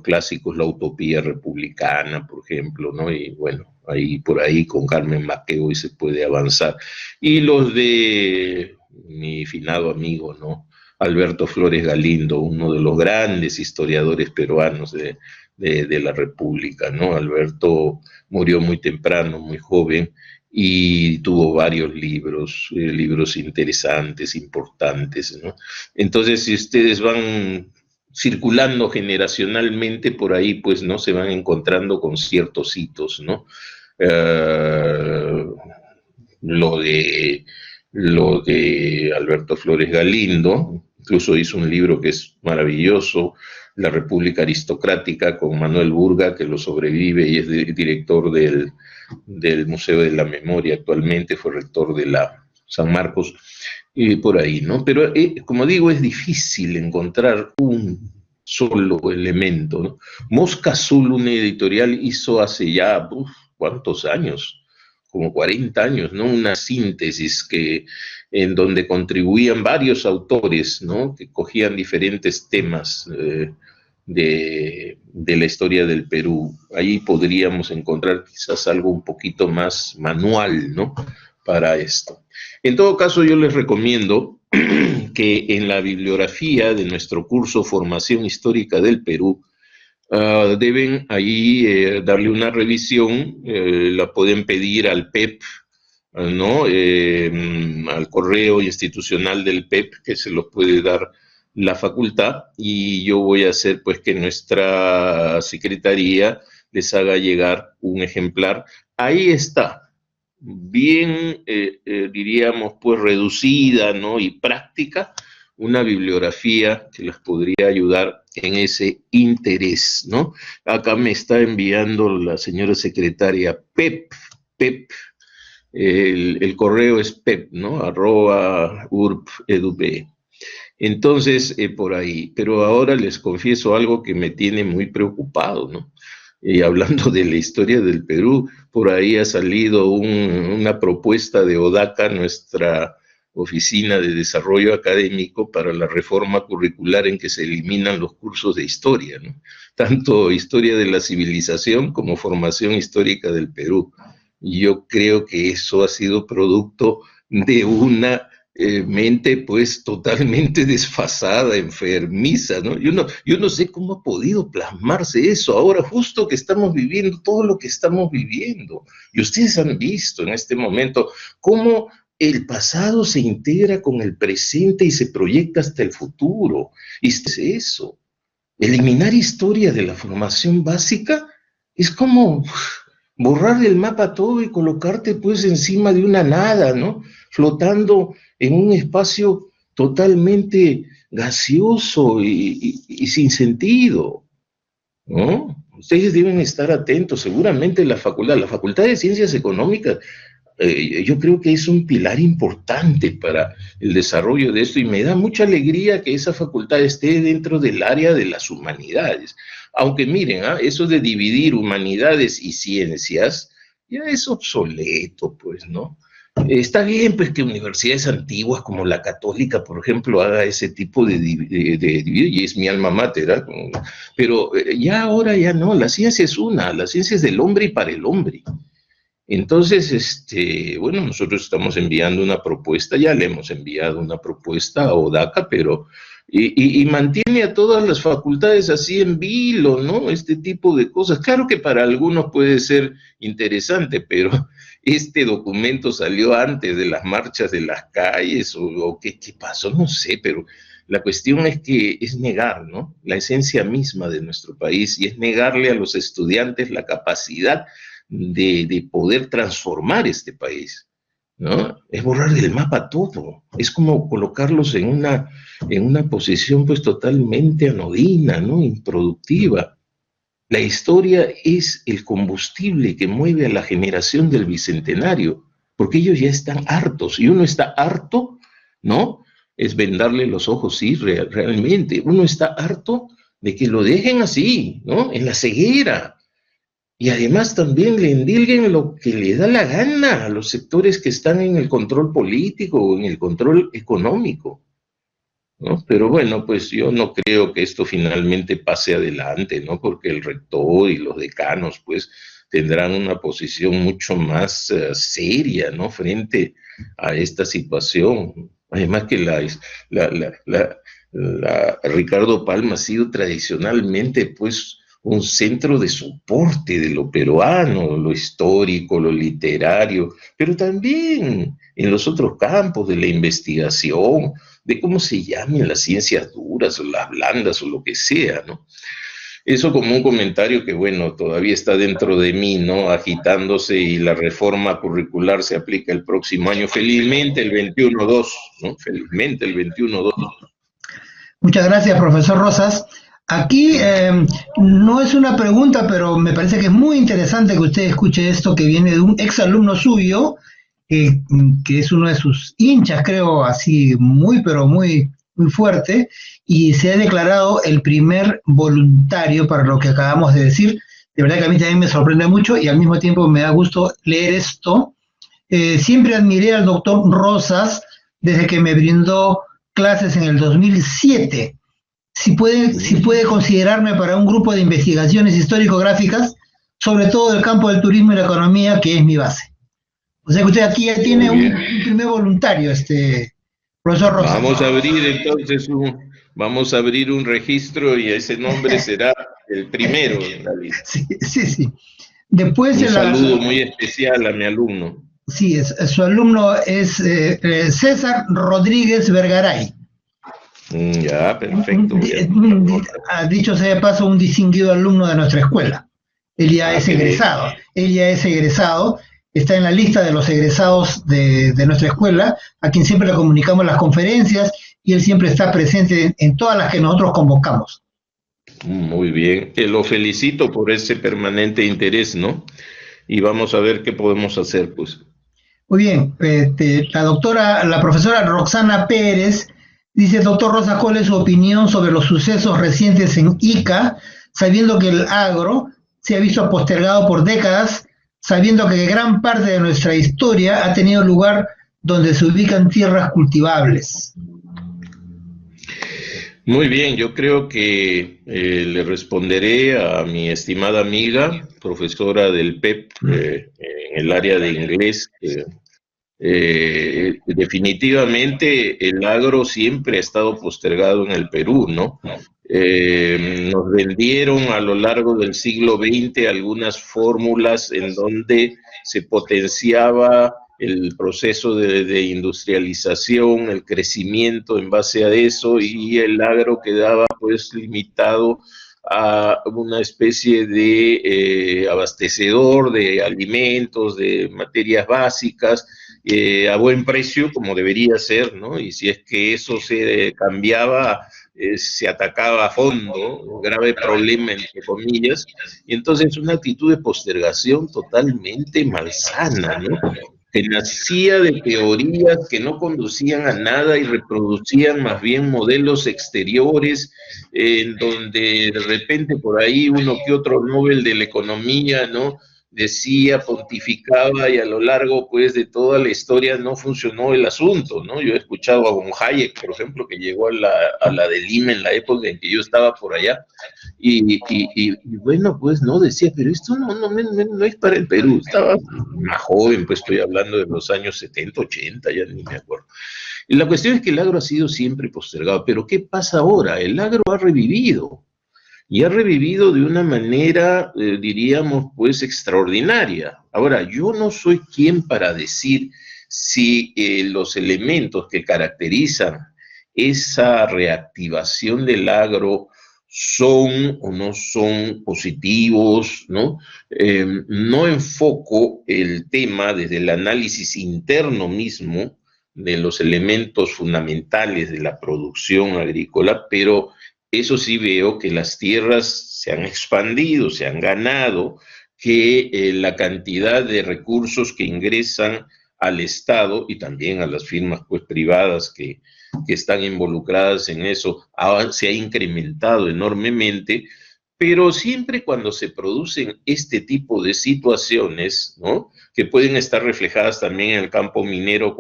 clásicos, La Utopía Republicana, por ejemplo, ¿no? Y bueno, ahí por ahí con Carmen McEvoy se puede avanzar. Y los de mi finado amigo, ¿no? Alberto Flores Galindo, uno de los grandes historiadores peruanos de la República, ¿no? Alberto murió muy temprano, muy joven, y tuvo varios libros interesantes, importantes, ¿no? Entonces, si ustedes van circulando generacionalmente por ahí, pues, ¿no? Se van encontrando con ciertos hitos, ¿no? Lo de Alberto Flores Galindo, incluso hizo un libro que es maravilloso, La República Aristocrática, con Manuel Burga, que lo sobrevive y es director del Museo de la Memoria actualmente, fue rector de la San Marcos, y por ahí, ¿no? Pero, como digo, es difícil encontrar un solo elemento, ¿no? Mosca Azul, una editorial, hizo hace ya, ¿cuántos años? Como 40 años, ¿no? Una síntesis en donde contribuían varios autores, ¿no? Que cogían diferentes temas de la historia del Perú. Ahí podríamos encontrar quizás algo un poquito más manual, ¿no? Para esto. En todo caso, yo les recomiendo que en la bibliografía de nuestro curso Formación Histórica del Perú, deben ahí darle una revisión, la pueden pedir al PEP, ¿no? Al correo institucional del PEP, que se los puede dar la facultad, y yo voy a hacer pues que nuestra secretaría les haga llegar un ejemplar. Ahí está, bien, diríamos, pues reducida, ¿no? Y práctica, una bibliografía que les podría ayudar en ese interés, ¿no? Acá me está enviando la señora secretaria PEP, el correo es PEP, ¿no? @urb.edu.pe. Entonces, por ahí. Pero ahora les confieso algo que me tiene muy preocupado, ¿no? Y hablando de la historia del Perú, por ahí ha salido una propuesta de ODACA, nuestra Oficina de Desarrollo Académico, para la reforma curricular en que se eliminan los cursos de historia, ¿no? Tanto historia de la civilización como formación histórica del Perú. Yo creo que eso ha sido producto de una mente pues totalmente desfasada, enfermiza, ¿no? Yo no sé cómo ha podido plasmarse eso ahora, justo que estamos viviendo todo lo que estamos viviendo. Y ustedes han visto en este momento cómo el pasado se integra con el presente y se proyecta hasta el futuro. Y es eso. Eliminar historia de la formación básica es como borrar del mapa todo y colocarte pues encima de una nada, ¿no? Flotando en un espacio totalmente gaseoso y sin sentido, ¿no? Ustedes deben estar atentos, seguramente la Facultad de Ciencias Económicas, yo creo que es un pilar importante para el desarrollo de esto y me da mucha alegría que esa facultad esté dentro del área de las humanidades. Aunque miren, eso de dividir humanidades y ciencias ya es obsoleto, pues, ¿no? Está bien, pues, que universidades antiguas como la Católica, por ejemplo, haga ese tipo de dividir, y es mi alma mater, ¿eh? Pero ya ahora ya no, la ciencia es una, la ciencia es del hombre y para el hombre. Entonces, bueno, nosotros estamos enviando una propuesta, ya le hemos enviado una propuesta a ODACA, pero y mantiene a todas las facultades así en vilo, ¿no? Este tipo de cosas. Claro que para algunos puede ser interesante, pero este documento salió antes de las marchas de las calles, o qué pasó, no sé, pero la cuestión es que es negar, ¿no? La esencia misma de nuestro país, y es negarle a los estudiantes la capacidad de poder transformar este país, ¿no? Es borrar del mapa todo, es como colocarlos en una posición pues totalmente anodina, ¿no? Improductiva. La historia es el combustible que mueve a la generación del bicentenario, porque ellos ya están hartos, y uno está harto, ¿no? Es vendarle los ojos, sí, realmente, uno está harto de que lo dejen así, ¿no? En la ceguera. Y además también le endilguen lo que le da la gana a los sectores que están en el control político o en el control económico, ¿no? Pero bueno, pues yo no creo que esto finalmente pase adelante, ¿no? Porque el rector y los decanos, pues, tendrán una posición mucho más seria, ¿no? Frente a esta situación. Además que Ricardo Palma ha sido tradicionalmente, pues, un centro de soporte de lo peruano, lo histórico, lo literario, pero también en los otros campos de la investigación, de cómo se llamen las ciencias duras o las blandas o lo que sea, ¿no? Eso como un comentario que, bueno, todavía está dentro de mí, ¿no? Agitándose, y la reforma curricular se aplica el próximo año, felizmente el 21-2, ¿no? Felizmente el 21-2. Muchas gracias, profesor Rosas. Aquí no es una pregunta, pero me parece que es muy interesante que usted escuche esto, que viene de un exalumno suyo, que es uno de sus hinchas, creo, así muy, pero muy, muy fuerte, y se ha declarado el primer voluntario para lo que acabamos de decir. De verdad que a mí también me sorprende mucho y al mismo tiempo me da gusto leer esto. Siempre admiré al doctor Rosas desde que me brindó clases en el 2007. Si puede considerarme para un grupo de investigaciones histórico-gráficas, sobre todo del campo del turismo y la economía, que es mi base. O sea que usted aquí ya tiene un primer voluntario, profesor Rosas. Vamos a abrir un registro y ese nombre será el primero en la lista. Sí. Después un saludo muy especial a mi alumno. Sí, su alumno es César Rodríguez Vergaray. Ya, perfecto. Dicho sea de paso, un distinguido alumno de nuestra escuela. Él ya es egresado, está en la lista de los egresados de nuestra escuela, a quien siempre le comunicamos las conferencias, y él siempre está presente en todas las que nosotros convocamos. Muy bien, lo felicito por ese permanente interés, ¿no? Y vamos a ver qué podemos hacer, pues. Muy bien, la profesora Roxana Pérez dice: doctor Rosas, ¿cuál es su opinión sobre los sucesos recientes en Ica, sabiendo que el agro se ha visto postergado por décadas, sabiendo que gran parte de nuestra historia ha tenido lugar donde se ubican tierras cultivables? Muy bien, yo creo que le responderé a mi estimada amiga, profesora del PEP en el área de inglés. Definitivamente el agro siempre ha estado postergado en el Perú, ¿no? Nos vendieron a lo largo del siglo XX algunas fórmulas en donde se potenciaba el proceso de industrialización, el crecimiento en base a eso, y el agro quedaba pues limitado a una especie de abastecedor de alimentos, de materias básicas, a buen precio, como debería ser, ¿no? Y si es que eso se cambiaba, se atacaba a fondo, un grave problema, entre comillas, y entonces una actitud de postergación totalmente malsana, ¿no? Que nacía de teorías que no conducían a nada y reproducían más bien modelos exteriores, en donde de repente por ahí uno que otro Nobel de la economía, ¿no? Decía, pontificaba, y a lo largo pues de toda la historia no funcionó el asunto, ¿no? Yo he escuchado a von Hayek, por ejemplo, que llegó a la de Lima en la época en que yo estaba por allá, y bueno, pues no, decía, pero esto no es para el Perú. Estaba más joven, pues estoy hablando de los años 70, 80, ya ni me acuerdo. Y la cuestión es que el agro ha sido siempre postergado, pero ¿qué pasa ahora? El agro ha revivido, y ha revivido de una manera, diríamos, pues extraordinaria. Ahora, yo no soy quien para decir si los elementos que caracterizan esa reactivación del agro son o no son positivos, ¿no? No enfoco el tema desde el análisis interno mismo de los elementos fundamentales de la producción agrícola, pero eso sí veo que las tierras se han expandido, se han ganado, que la cantidad de recursos que ingresan al Estado y también a las firmas pues, privadas que están involucradas en eso se ha incrementado enormemente, pero siempre cuando se producen este tipo de situaciones, ¿no? Que pueden estar reflejadas también en el campo minero,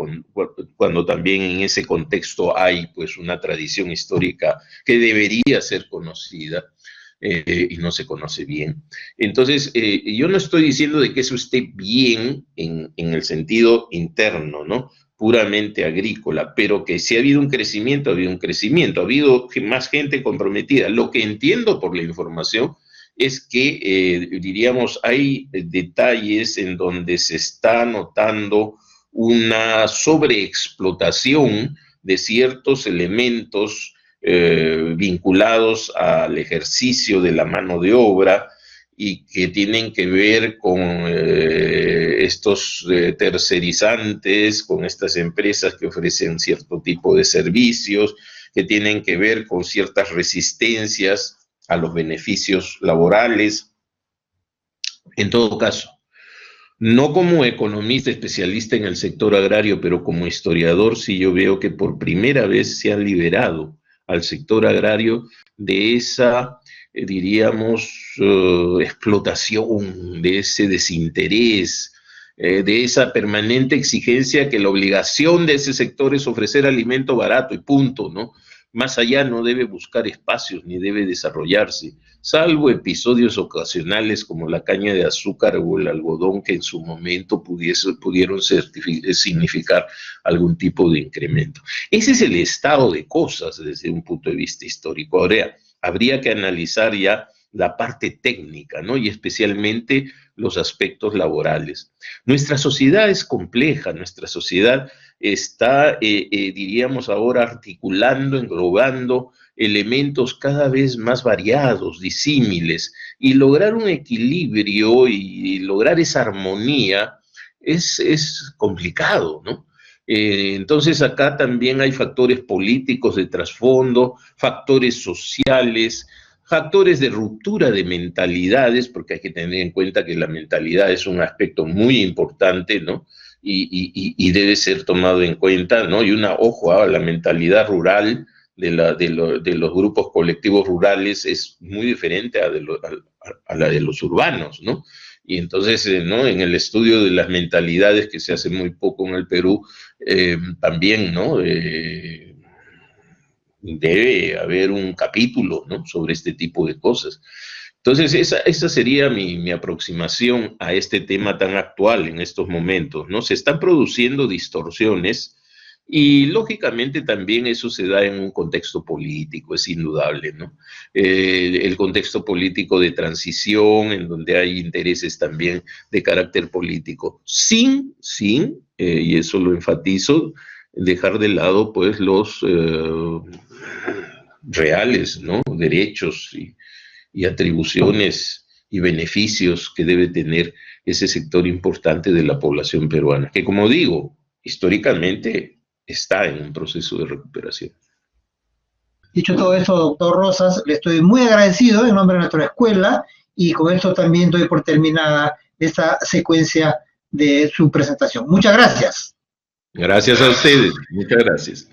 cuando también en ese contexto hay pues una tradición histórica que debería ser conocida, y no se conoce bien. Entonces, yo no estoy diciendo de que eso esté bien en el sentido interno, ¿no? Puramente agrícola, pero que si ha habido un crecimiento, ha habido un crecimiento, ha habido más gente comprometida. Lo que entiendo por la información es que, diríamos, hay detalles en donde se está notando una sobreexplotación de ciertos elementos vinculados al ejercicio de la mano de obra, y que tienen que ver con estos tercerizantes, con estas empresas que ofrecen cierto tipo de servicios, que tienen que ver con ciertas resistencias a los beneficios laborales. En todo caso, no como economista especialista en el sector agrario, pero como historiador, sí yo veo que por primera vez se han liberado al sector agrario de esa, diríamos, explotación, de ese desinterés, de esa permanente exigencia que la obligación de ese sector es ofrecer alimento barato y punto, ¿no? Más allá no debe buscar espacios ni debe desarrollarse, salvo episodios ocasionales como la caña de azúcar o el algodón, que en su momento pudieron significar algún tipo de incremento. Ese es el estado de cosas desde un punto de vista histórico. Ahora, habría que analizar ya la parte técnica, ¿no? Y especialmente los aspectos laborales. Nuestra sociedad es compleja, nuestra sociedad está, diríamos ahora, articulando, englobando elementos cada vez más variados, disímiles, y lograr un equilibrio y lograr esa armonía es complicado, ¿no? Entonces acá también hay factores políticos de trasfondo, factores sociales, factores de ruptura de mentalidades, porque hay que tener en cuenta que la mentalidad es un aspecto muy importante, ¿no? Y debe ser tomado en cuenta, ¿no? Y ojo, la mentalidad rural de los grupos colectivos rurales es muy diferente a la de los urbanos, ¿no? Y entonces, ¿no? En el estudio de las mentalidades que se hace muy poco en el Perú, también, ¿no? Debe haber un capítulo, ¿no? Sobre este tipo de cosas. Entonces, esa sería mi aproximación a este tema tan actual en estos momentos, ¿no? Se están produciendo distorsiones y, lógicamente, también eso se da en un contexto político, es indudable, ¿no? El contexto político de transición, en donde hay intereses también de carácter político, sin y eso lo enfatizo, dejar de lado, pues, los reales, ¿no? Derechos y atribuciones y beneficios que debe tener ese sector importante de la población peruana, que, como digo, históricamente está en un proceso de recuperación. Dicho todo esto, doctor Rosas, le estoy muy agradecido en nombre de nuestra escuela y con esto también doy por terminada esta secuencia de su presentación. Muchas gracias. Gracias a ustedes, muchas gracias.